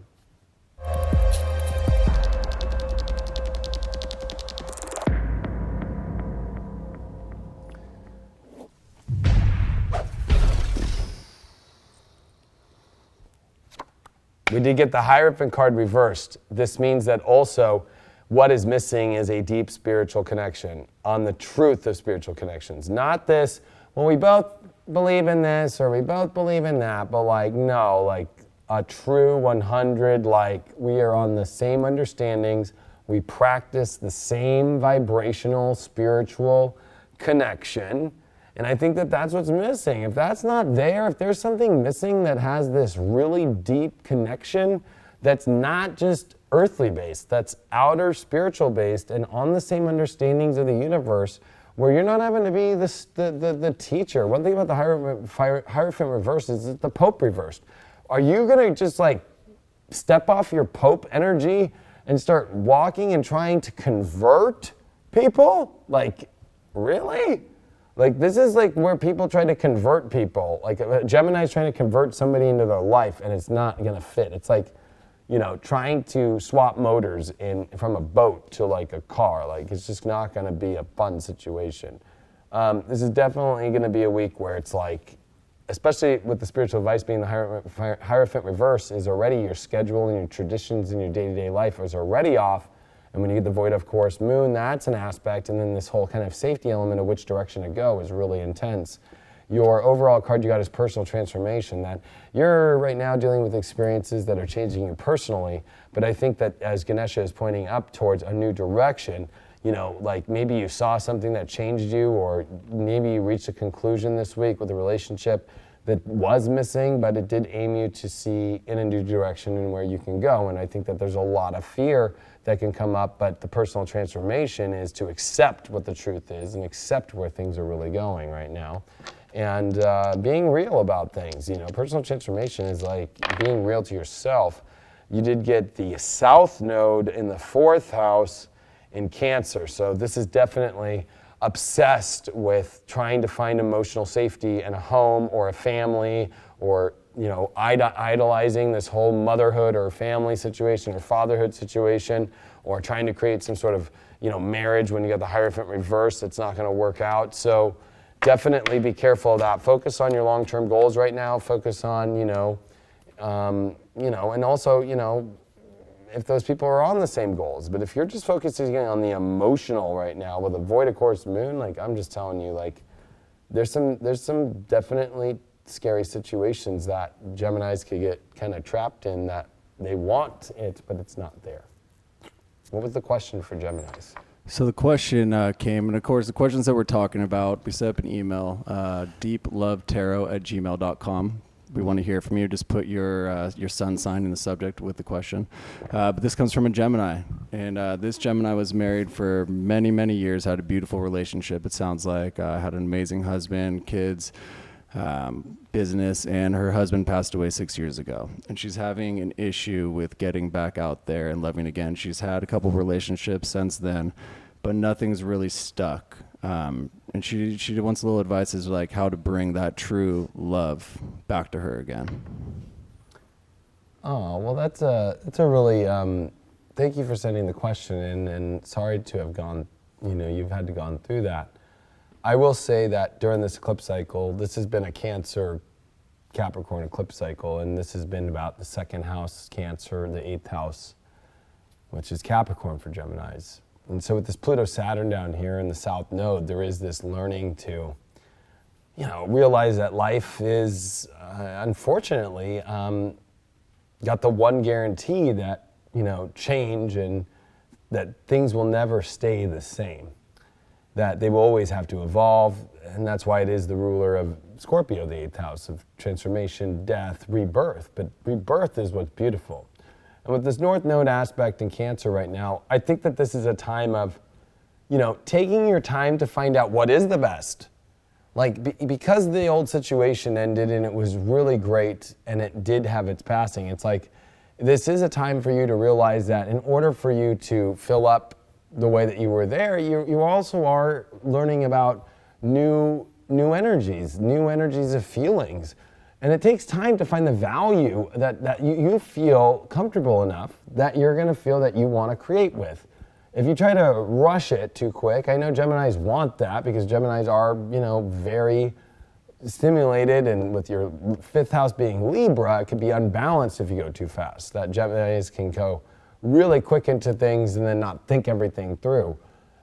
We did get the Hierophant card reversed. This means that also what is missing is a deep spiritual connection on the truth of spiritual connections. Not this, well, we both believe in this or we both believe in that, but like, no, like a true 100, like we are on the same understandings. We practice the same vibrational, spiritual connection. And I think that that's what's missing. If that's not there, if there's something missing that has this really deep connection that's not just earthly based, that's outer spiritual based and on the same understandings of the universe, where you're not having to be the teacher. One thing about the Hierophant reverse is it's the Pope reversed. Are you gonna just like step off your Pope energy and start walking and trying to convert people? Like, really? Like, this is like where people try to convert people. Like, Gemini's trying to convert somebody into their life, and it's not gonna fit. It's like, trying to swap motors from a boat to like a car. Like, it's just not gonna be a fun situation. This is definitely gonna be a week where it's like, especially with the spiritual advice being the Hierophant reverse, is already your schedule and your traditions and your day-to-day life is already off. And when you get the void of course moon, that's an aspect. And then this whole kind of safety element of which direction to go is really intense. Your overall card you got is personal transformation, that you're right now dealing with experiences that are changing you personally. But I think that as Ganesha is pointing up towards a new direction, like maybe you saw something that changed you, or maybe you reached a conclusion this week with a relationship that was missing, but it did aim you to see in a new direction and where you can go. And I think that there's a lot of fear that can come up, but the personal transformation is to accept what the truth is and accept where things are really going right now. And being real about things. Personal transformation is like being real to yourself. You did get the South Node in the 4th house in Cancer. So this is definitely obsessed with trying to find emotional safety in a home or a family, or idolizing this whole motherhood or family situation or fatherhood situation, or trying to create some sort of marriage when you got the Hierophant reverse. It's not going to work out. So definitely be careful of that. Focus on your long-term goals right now. Focus on and also if those people are on the same goals. But if you're just focusing on the emotional right now with a void of course moon, like I'm just telling you, like there's some definitely scary situations that Geminis could get kind of trapped in, that they want it, but it's not there. What was the question for Geminis? So the question came, and of course the questions that we're talking about, we set up an email, deeplovetarot@gmail.com. We want to hear from you. Just put your sun sign in the subject with the question. But this comes from a Gemini, and this Gemini was married for many, many years, had a beautiful relationship, it sounds like, had an amazing husband, kids, business, and her husband passed away 6 years ago. And she's having an issue with getting back out there and loving again. She's had a couple of relationships since then, but nothing's really stuck. And she wants a little advice as like how to bring that true love back to her again. Oh, well, that's a really, thank you for sending the question in, and sorry to have gone, you've had to gone through that. I will say that during this eclipse cycle, this has been a Cancer Capricorn eclipse cycle, and this has been about the second house Cancer, the 8th house, which is Capricorn for Geminis. And so with this Pluto-Saturn down here in the South Node, there is this learning to, realize that life is, unfortunately, got the one guarantee that, change and that things will never stay the same, that they will always have to evolve, and that's why it is the ruler of Scorpio, the 8th house of transformation, death, rebirth. But rebirth is what's beautiful. And with this North Node aspect in Cancer right now, I think that this is a time of, taking your time to find out what is the best. Because the old situation ended and it was really great and it did have its passing, it's like, this is a time for you to realize that in order for you to fill up the way that you were there, you also are learning about new energies of feelings. And it takes time to find the value that you feel comfortable enough that you're gonna feel that you wanna create with. If you try to rush it too quick, I know Geminis want that because Geminis are, very stimulated, and with your 5th house being Libra, it could be unbalanced if you go too fast. That Geminis can go really quick into things and then not think everything through.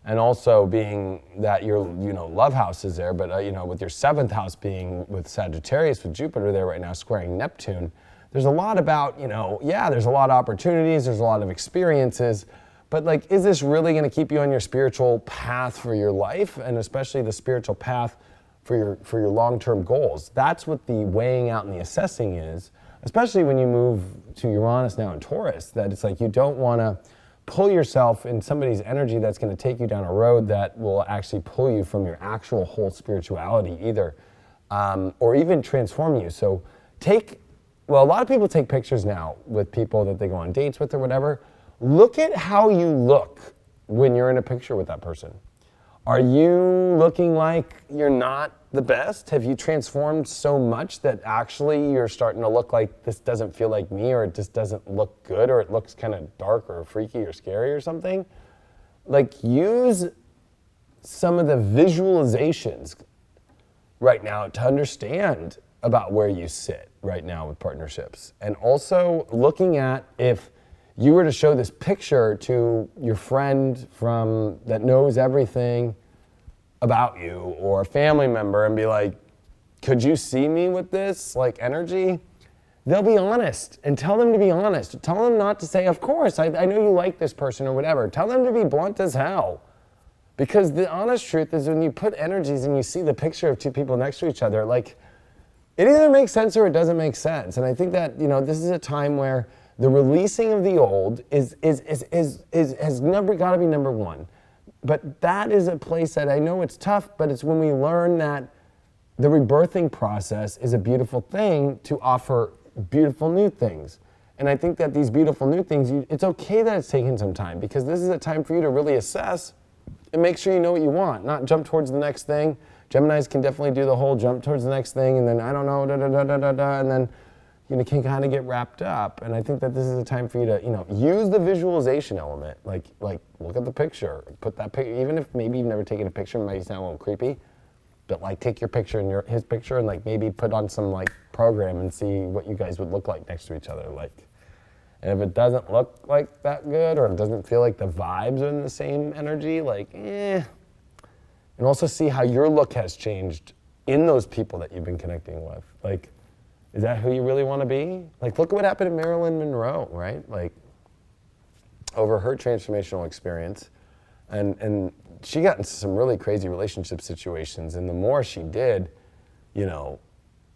And also being that your, love house is there, but, with your 7th house being with Sagittarius, with Jupiter there right now squaring Neptune, there's a lot about, there's a lot of opportunities, there's a lot of experiences, but is this really going to keep you on your spiritual path for your life, and especially the spiritual path for your long-term goals? That's what the weighing out and the assessing is, especially when you move to Uranus now in Taurus, that it's like you don't want to pull yourself in somebody's energy that's going to take you down a road that will actually pull you from your actual whole spirituality either, or even transform you. So a lot of people take pictures now with people that they go on dates with or whatever. Look at how you look when you're in a picture with that person. Are you looking like you're not the best? Have you transformed so much that actually you're starting to look like this doesn't feel like me, or it just doesn't look good, or it looks kind of dark or freaky or scary or something? Use some of the visualizations right now to understand about where you sit right now with partnerships. And also looking at if you were to show this picture to your friend that knows everything about you, or a family member, and be like, could you see me with this energy? They'll be honest, and tell them to be honest. Tell them not to say, of course, I know you like this person or whatever. Tell them to be blunt as hell. Because the honest truth is when you put energies and you see the picture of two people next to each other, it either makes sense or it doesn't make sense. And I think that, this is a time where the releasing of the old has got to be number one. But that is a place that I know it's tough, but it's when we learn that the rebirthing process is a beautiful thing to offer beautiful new things. And I think that these beautiful new things, it's okay that it's taking some time, because this is a time for you to really assess and make sure you know what you want, not jump towards the next thing. Geminis can definitely do the whole jump towards the next thing, and then I don't know, and then can kind of get wrapped up. And I think that this is a time for you to, use the visualization element. Like look at the picture, put that picture, even if maybe you've never taken a picture, it might sound a little creepy, but take your picture and his picture and maybe put on some program and see what you guys would look like next to each other. And if it doesn't look like that good, or it doesn't feel like the vibes are in the same energy, And also see how your look has changed in those people that you've been connecting with. Is that who you really want to be? Look at what happened to Marilyn Monroe, right? Over her transformational experience. And she got into some really crazy relationship situations. And the more she did,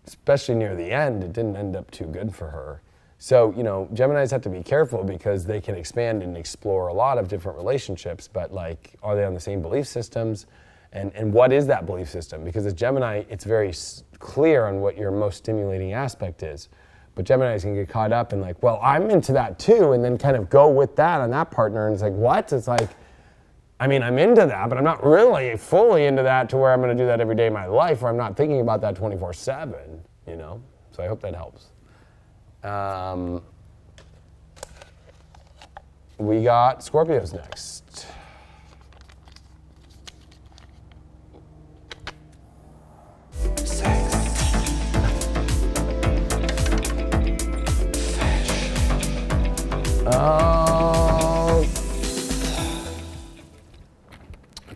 especially near the end, it didn't end up too good for her. So, Geminis have to be careful because they can expand and explore a lot of different relationships, but are they on the same belief systems? And what is that belief system? Because as Gemini, it's very clear on what your most stimulating aspect is. But Geminis can get caught up in I'm into that too, and then kind of go with that on that partner. And it's what? It's I'm into that, but I'm not really fully into that to where I'm going to do that every day of my life, or I'm not thinking about that 24/7, So I hope that helps. We got Scorpios next.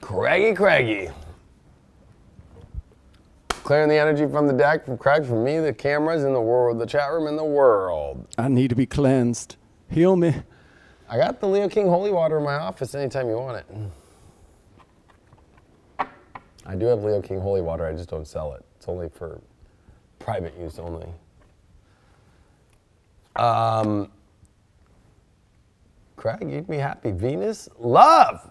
Craigie. Clearing the energy from the deck, from Craig, from me, the cameras, in the world, the chat room, in the world. I need to be cleansed. Heal me. I got the Leo King Holy Water in my office anytime you want it. I do have Leo King Holy Water, I just don't sell it. It's only for private use only. Craig, you'd be happy. Venus, love.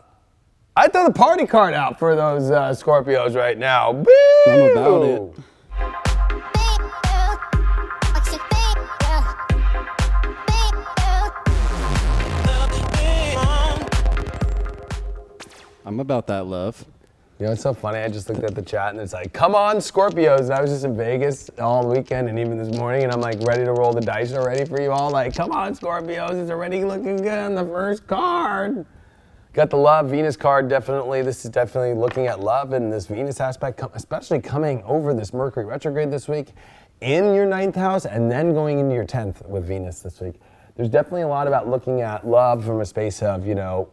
I throw the party card out for those Scorpios right now. Boo! I'm about it. I'm about that love. You know, it's so funny. I just looked at the chat and it's like, come on, Scorpios. And I was just in Vegas all weekend and even this morning, and I'm like ready to roll the dice already for you all. Like, come on, Scorpios. It's already looking good on the first card. Got the love Venus card, definitely. This is definitely looking at love and this Venus aspect, especially coming over this Mercury retrograde this week in your 9th house and then going into your 10th with Venus this week. There's definitely a lot about looking at love from a space of, you know,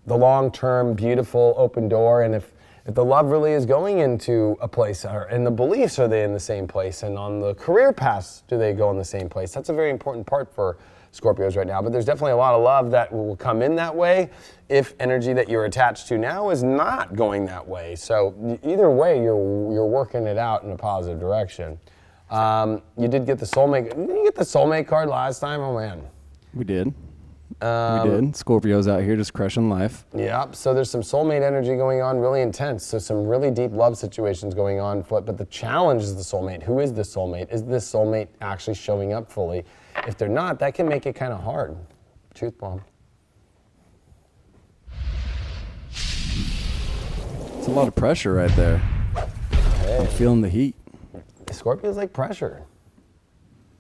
the long-term, beautiful, open door. And if the love really is going into a place, and the beliefs, are they in the same place? And on the career paths, do they go in the same place? That's a very important part for Scorpios right now. But there's definitely a lot of love that will come in that way if energy that you're attached to now is not going that way. So either way, you're working it out in a positive direction. You did get the soulmate. Didn't you get the soulmate card last time? Oh, man. We did. We did. Scorpios out here just crushing life. Yeah, so there's some soulmate energy going on, really intense. So some really deep love situations going on. But the challenge is the soulmate. Who is the soulmate? Is this soulmate actually showing up fully? If they're not, that can make it kind of hard. Truth bomb. It's a lot of pressure right there. Hey. I'm feeling the heat. Scorpios like pressure.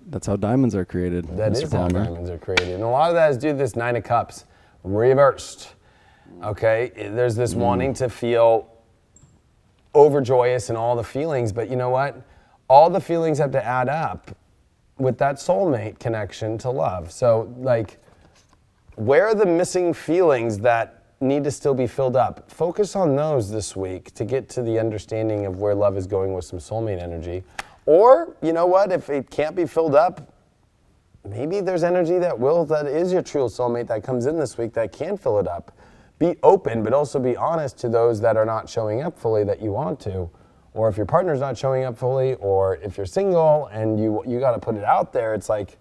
That's how diamonds are created. That Mr. is how Palmer. diamonds are created. And a lot of that is due to this 9 of Cups reversed. Okay, there's this wanting to feel overjoyous and all the feelings, but you know what? All the feelings have to add up with that soulmate connection to love. So, like, where are the missing feelings that need to still be filled up? Focus on those this week to get to the understanding of where love is going with some soulmate energy. Or, you know what, if it can't be filled up, maybe there's energy that is your true soulmate that comes in this week that can fill it up. Be open, but also be honest to those that are not showing up fully that you want to. Or if your partner's not showing up fully, or if you're single and you got to put it out there, it's like,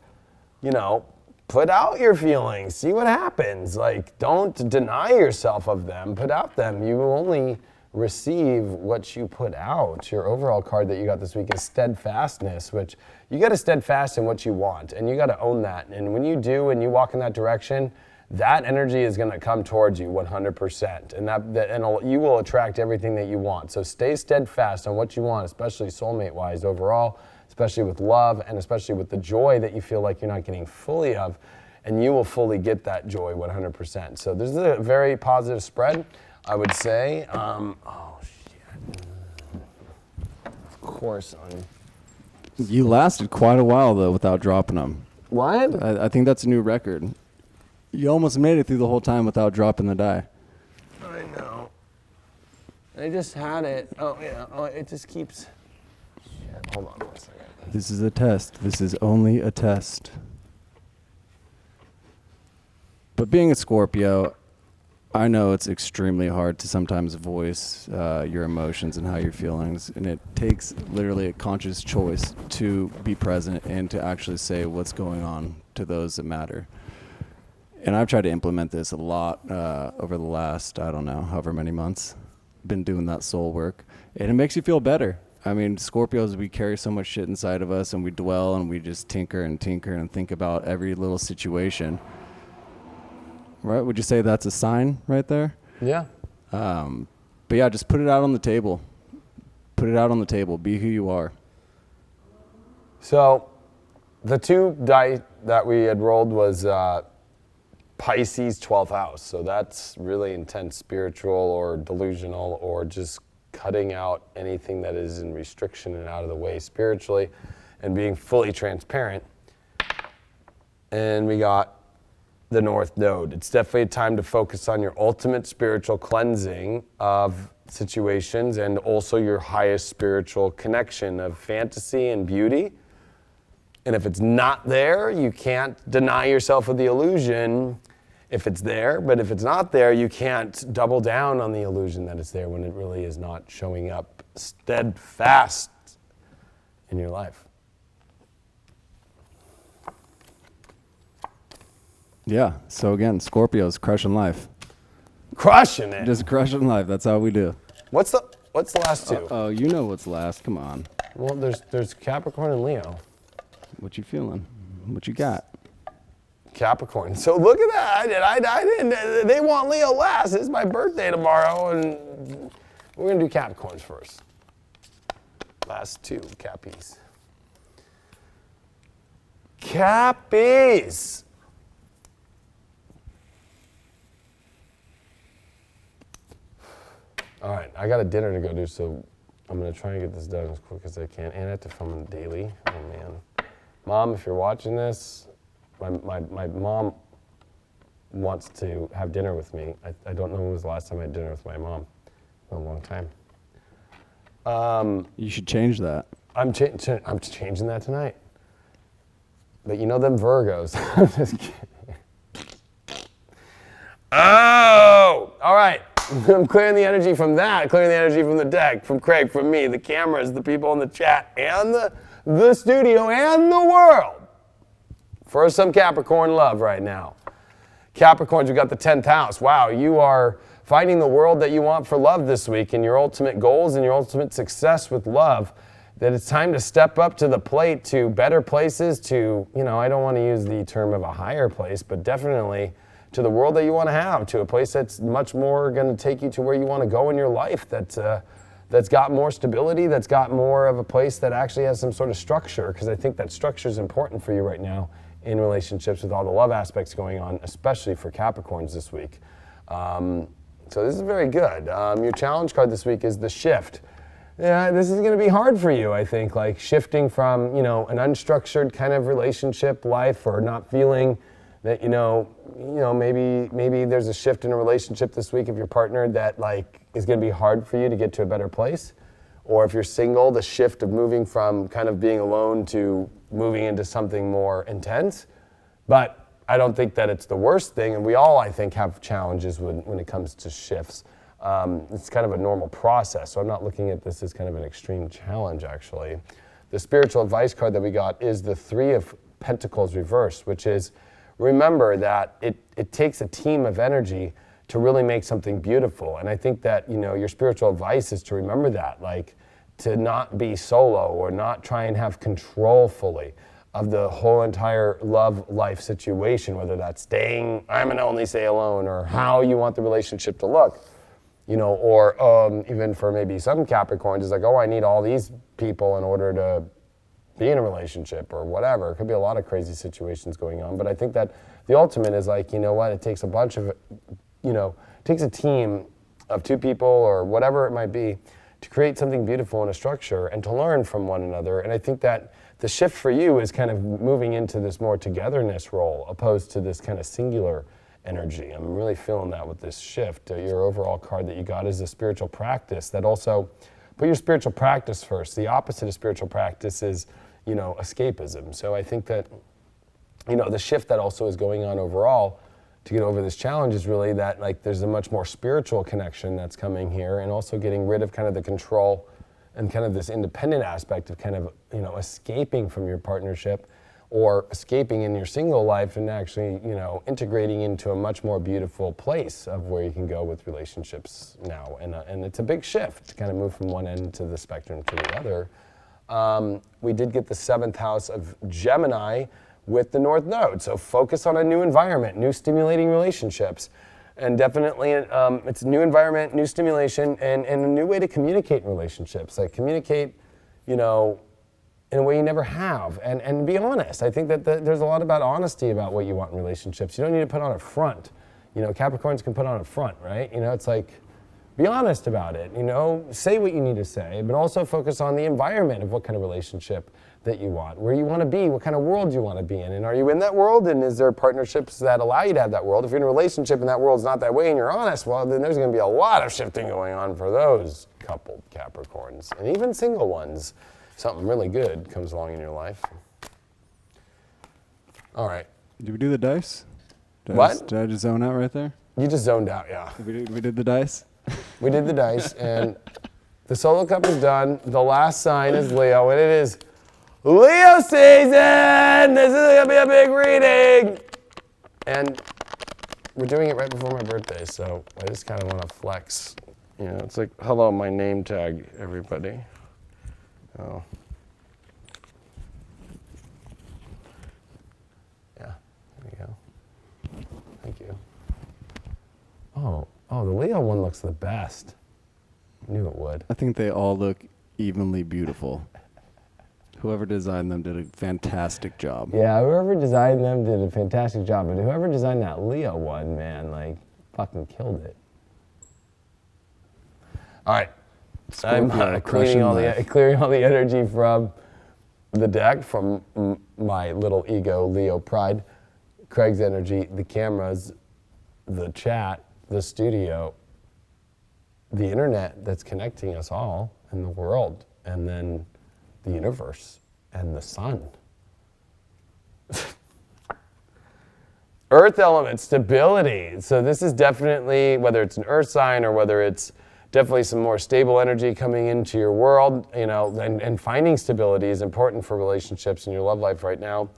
you know, put out your feelings, see what happens. Like, don't deny yourself of them, put out them. You will only receive what you put out. Your overall card that you got this week is steadfastness, which you got to steadfast in what you want, and you got to own that. And when you do, and you walk in that direction, that energy is going to come towards you 100%, and you will attract everything that you want. So stay steadfast on what you want, especially soulmate-wise overall, especially with love, and especially with the joy that you feel like you're not getting fully of, and you will fully get that joy 100%. So this is a very positive spread, I would say. Oh, shit. Of course. You lasted quite a while, though, without dropping them. What? I think that's a new record. You almost made it through the whole time without dropping the die. I know. I just had it. Oh, yeah. Oh, it just keeps... Shit. Hold on one second. This is a test. This is only a test. But being a Scorpio, I know it's extremely hard to sometimes voice your emotions and how you're feeling, and it takes literally a conscious choice to be present and to actually say what's going on to those that matter. And I've tried to implement this a lot over the last, I don't know, however many months. Been doing that soul work, and it makes you feel better. I mean, Scorpios, we carry so much shit inside of us, and we dwell and we just tinker and think about every little situation. Right? Would you say that's a sign right there? Yeah. But yeah, just put it out on the table. Put it out on the table. Be who you are. So the 2 die that we had rolled was Pisces 12th house. So that's really intense spiritual or delusional, or just cutting out anything that is in restriction and out of the way spiritually and being fully transparent. And we got the North Node. It's definitely a time to focus on your ultimate spiritual cleansing of situations and also your highest spiritual connection of fantasy and beauty. And if it's not there, you can't deny yourself of the illusion if it's there. But if it's not there, you can't double down on the illusion that it's there when it really is not showing up steadfast in your life. Yeah. So again, Scorpio's crushing life. Crushing it. Just crushing life. That's how we do. What's the last two? Oh, you know what's last. Come on. Well, there's Capricorn and Leo. What you feeling? What you got? Capricorn. So look at that. I didn't. They want Leo last. It's my birthday tomorrow, and we're gonna do Capricorns first. Last two Cappies. Cappies. All right, I got a dinner to go do, so I'm gonna try and get this done as quick as I can. And I have to film daily. Oh man. Mom, if you're watching this, my mom wants to have dinner with me. I don't know when was the last time I had dinner with my mom. In a long time. You should change that. I'm changing that tonight. But you know them Virgos. I'm just kidding. Oh! All right. I'm clearing the energy from that, clearing the energy from the deck, from Craig, from me, the cameras, the people in the chat, and the studio, and the world. For some Capricorn love right now. Capricorns, you got the 10th house. Wow, you are finding the world that you want for love this week and your ultimate goals and your ultimate success with love. That it's time to step up to the plate to better places, to, I don't want to use the term of a higher place, but definitely to the world that you want to have, to a place that's much more going to take you to where you want to go in your life, that's got more stability, that's got more of a place that actually has some sort of structure, because I think that structure is important for you right now in relationships with all the love aspects going on, especially for Capricorns this week. So this is very good. Your challenge card this week is the shift. Yeah, this is going to be hard for you, I think, like shifting from, an unstructured kind of relationship life, or not feeling that, maybe there's a shift in a relationship this week of your partner that is going to be hard for you to get to a better place. Or if you're single, the shift of moving from kind of being alone to moving into something more intense. But I don't think that it's the worst thing, and we all, I think, have challenges when it comes to shifts. It's kind of a normal process, so I'm not looking at this as kind of an extreme challenge, actually. The spiritual advice card that we got is the 3 of Pentacles reversed, which is, remember that it takes a team of energy to really make something beautiful. And I think that, your spiritual advice is to remember that, to not be solo or not try and have control fully of the whole entire love life situation, whether that's I'm gonna only stay alone, or how you want the relationship to look. Or even for maybe some Capricorns, it's I need all these people in order to be in a relationship or whatever. It could be a lot of crazy situations going on. But I think that the ultimate is it takes a bunch of, it takes a team of 2 people or whatever it might be to create something beautiful in a structure and to learn from one another. And I think that the shift for you is kind of moving into this more togetherness role opposed to this kind of singular energy. I'm really feeling that with this shift. Your overall card that you got is a spiritual practice that also put your spiritual practice first. The opposite of spiritual practice is, escapism. So I think that, the shift that also is going on overall to get over this challenge is really that there's a much more spiritual connection that's coming here, and also getting rid of kind of the control and kind of this independent aspect of kind of, escaping from your partnership or escaping in your single life, and actually, integrating into a much more beautiful place of where you can go with relationships now. And it's a big shift to kind of move from one end to the spectrum to the other. We did get the 7th house of Gemini with the North Node. So focus on a new environment, new stimulating relationships. And definitely it's a new environment, new stimulation, and a new way to communicate in relationships. Communicate, in a way you never have, and be honest. I think that there's a lot about honesty about what you want in relationships. You don't need to put on a front. Capricorns can put on a front, right? It's Be honest about it, you know, say what you need to say, but also focus on the environment of what kind of relationship that you want, where you want to be, what kind of world you want to be in, and are you in that world, and is there partnerships that allow you to have that world? If you're in a relationship and that world's not that way and you're honest, well, then there's going to be a lot of shifting going on for those coupled Capricorns, and even single ones. Something really good comes along in your life. All right. Did we do the dice? What? Did I just zone out right there? You just zoned out, yeah. We did the dice? We did the dice, and the solo cup is done. The last sign is Leo, and it is Leo season! This is going to be a big reading! And we're doing it right before my birthday, so I just kind of want to flex. You know, it's like, hello, my name tag, everybody. Oh. Yeah, there we go. Thank you. Oh, the Leo one looks the best. Knew it would. I think they all look evenly beautiful. Whoever designed them did a fantastic job. Yeah, whoever designed them did a fantastic job, but whoever designed that Leo one, man, like, fucking killed it. All right. I'm clearing all the energy from the deck, from my little ego, Leo pride, Craig's energy, the cameras, the chat, the studio, the internet that's connecting us all in the world, and then the universe and the sun. Earth element, stability. So this is definitely, whether it's an earth sign or whether it's definitely some more stable energy coming into your world, you know, and finding stability is important for relationships in your love life right now.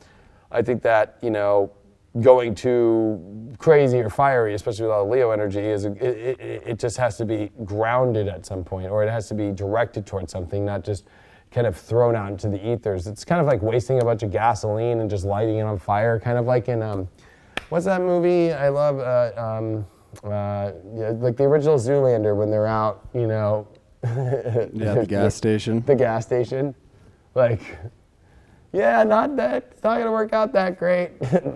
I think that, you know, going too crazy or fiery, especially with all the Leo energy, it just has to be grounded at some point, or it has to be directed towards something, not just kind of thrown out into the ethers. It's kind of like wasting a bunch of gasoline and just lighting it on fire, kind of like in, what's that movie I love? Yeah, like the original Zoolander when they're out, you know. Yeah, the gas station. The gas station. Like, yeah, it's not going to work out that great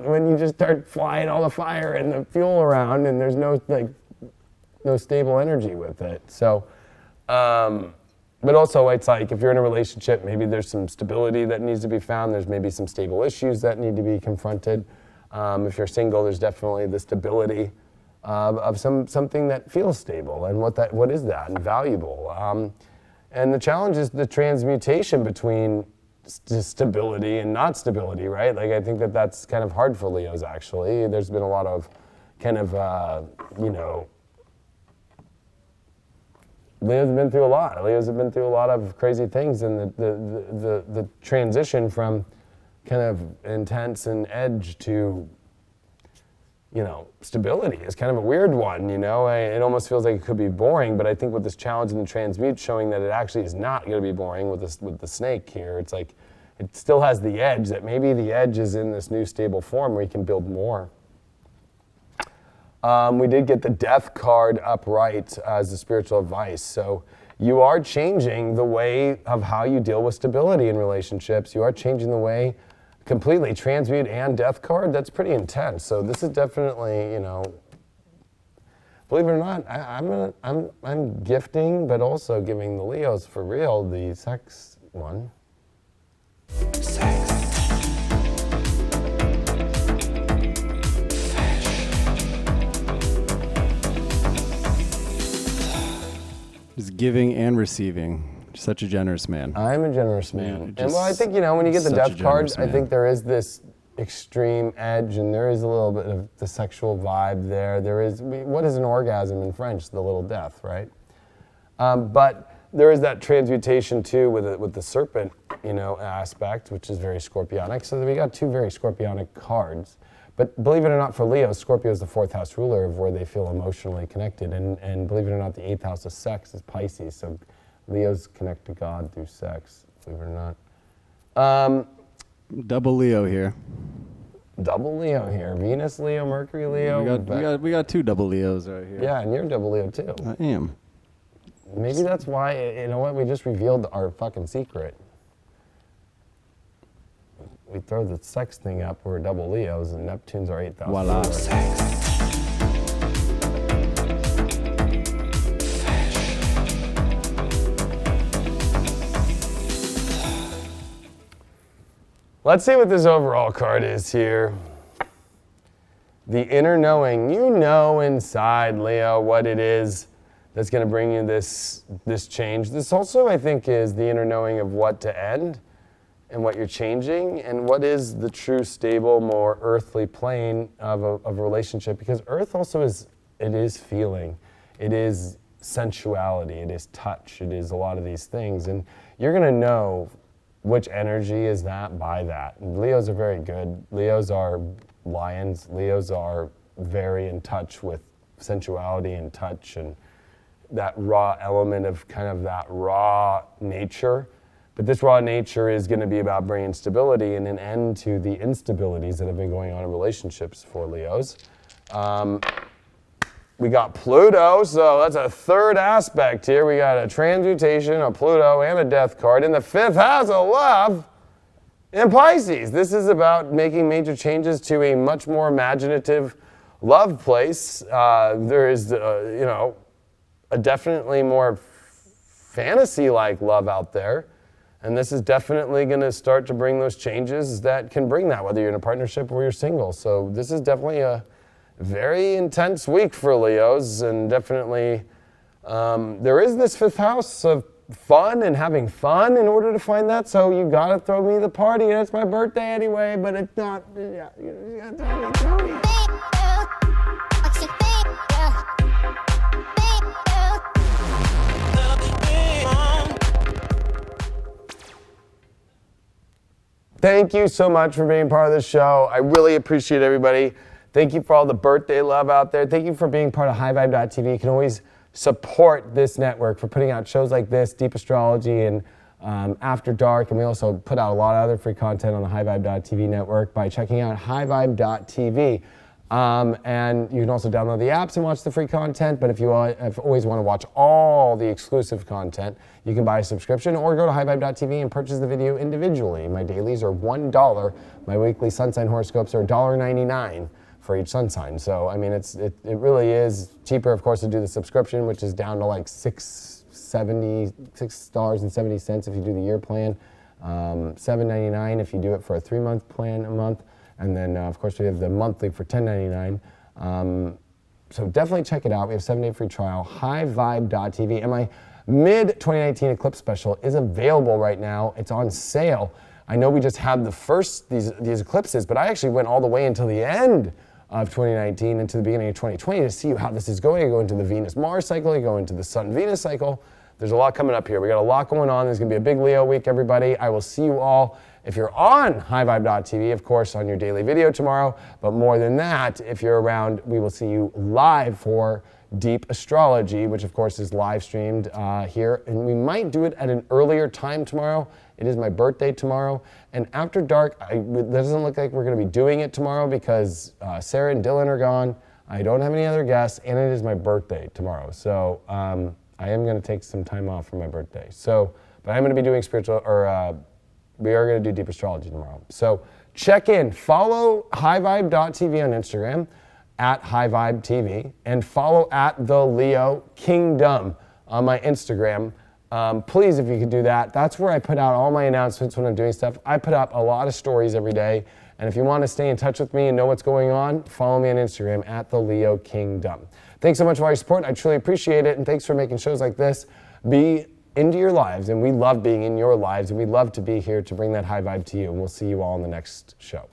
when you just start flying all the fire and the fuel around and there's no stable energy with it. So, but also it's like if you're in a relationship, maybe there's some stability that needs to be found. There's maybe some stable issues that need to be confronted. If you're single, there's definitely the stability of something that feels stable, and what is that and valuable. And the challenge is the transmutation between stability and not stability, right? Like I think that's kind of hard for Leos actually. There's been a lot of kind of, you know, Leos have been through a lot. Leos have been through a lot of crazy things, and the transition from kind of intense and edge to, you know, stability is kind of a weird one, you know. It almost feels like it could be boring, but I think with this challenge in the transmute showing that it actually is not going to be boring with the snake here. It's like it still has the edge, that maybe the edge is in this new stable form where you can build more. We did get the Death card upright as the spiritual advice. So you are changing the way of how you deal with stability in relationships. You are changing the way completely. Transmute and Death card, that's pretty intense. So this is definitely, you know, believe it or not, I'm gifting, but also giving the Leos for real the sex one. Just giving and receiving. Such a generous man. I'm a generous man. Yeah, and well, I think, you know, when you get the Death card, man. I think there is this extreme edge, and there is a little bit of the sexual vibe there. There is, what is an orgasm in French? The little death, right? But there is that transmutation too with the serpent, you know, aspect, which is very scorpionic. So we got two very scorpionic cards. But believe it or not, for Leo, Scorpio is the 4th house ruler of where they feel emotionally connected. And believe it or not, the 8th house of sex is Pisces. So Leos connect to God through sex, believe it or not. Double Leo here. Double Leo here. Venus Leo, Mercury Leo. We got two double Leos right here. Yeah, and you're double Leo too. I am. Maybe that's why, you know what, we just revealed our fucking secret. We throw the sex thing up, we're double Leos, and Neptune's our 8th house. Voila. Sex. Let's see what this overall card is here. The inner knowing. You know inside, Leo, what it is that's going to bring you this change. This also, I think, is the inner knowing of what to end and what you're changing and what is the true, stable, more earthly plane of a relationship. Because earth also is feeling. It is sensuality. It is touch. It is a lot of these things. And you're going to know which energy is that by that. And Leos are very good. Leos are lions. Leos are very in touch with sensuality and touch and that raw element of kind of that raw nature. But this raw nature is going to be about bringing stability and an end to the instabilities that have been going on in relationships for Leos. We got Pluto, so that's a third aspect here. We got a transmutation, a Pluto, and a death card in the 5th house of love in Pisces. This is about making major changes to a much more imaginative love place. There is, a definitely more fantasy-like love out there. And this is definitely going to start to bring those changes that can bring that, whether you're in a partnership or you're single. So this is definitely a very intense week for Leos, and definitely there is this 5th house of fun and having fun in order to find that. So you got to throw me the party, and it's my birthday anyway, but it's not. Yeah, you got to throw me. Thank you so much for being part of the show. I really appreciate everybody. Thank you for all the birthday love out there. Thank you for being part of highvibe.tv. You can always support this network for putting out shows like this, Deep Astrology and After Dark. And we also put out a lot of other free content on the highvibe.tv network by checking out highvibe.tv. And you can also download the apps and watch the free content. But if you always want to watch all the exclusive content, you can buy a subscription or go to highvibe.tv and purchase the video individually. My dailies are $1. My weekly sun sign horoscopes are $1.99 for each sun sign. So, I mean, it really is cheaper, of course, to do the subscription, which is down to like $6.70 if you do the year plan, $7.99 if you do it for a 3-month plan a month. And then, of course, we have the monthly for $10.99. So definitely check it out. We have a 7-day free trial, highvibe.tv. And my mid-2019 Eclipse special is available right now. It's on sale. I know we just had the first, these eclipses, but I actually went all the way until the end of 2019 into the beginning of 2020 to see how this is going. I go into the Venus-Mars cycle, I go into the Sun-Venus cycle. There's a lot coming up here. We got a lot going on. There's going to be a big Leo week, everybody. I will see you all. If you're on highvibe.tv, of course, on your daily video tomorrow. But more than that, if you're around, we will see you live for Deep Astrology, which of course is live streamed here. And we might do it at an earlier time tomorrow. It is my birthday tomorrow. And After Dark, it doesn't look like we're going to be doing it tomorrow because Sarah and Dylan are gone. I don't have any other guests, and it is my birthday tomorrow. So I am going to take some time off for my birthday. So, but I'm going to be doing we are going to do Deep Astrology tomorrow. So check in. Follow highvibe.tv on Instagram at highvibetv and follow at the Leo Kingdom on my Instagram. Please, if you could do that. That's where I put out all my announcements when I'm doing stuff. I put up a lot of stories every day. And if you want to stay in touch with me and know what's going on, follow me on Instagram at the Leo Kingdom. Thanks so much for all your support. I truly appreciate it. And thanks for making shows like this be into your lives. And we love being in your lives. And we love to be here to bring that high vibe to you. And we'll see you all in the next show.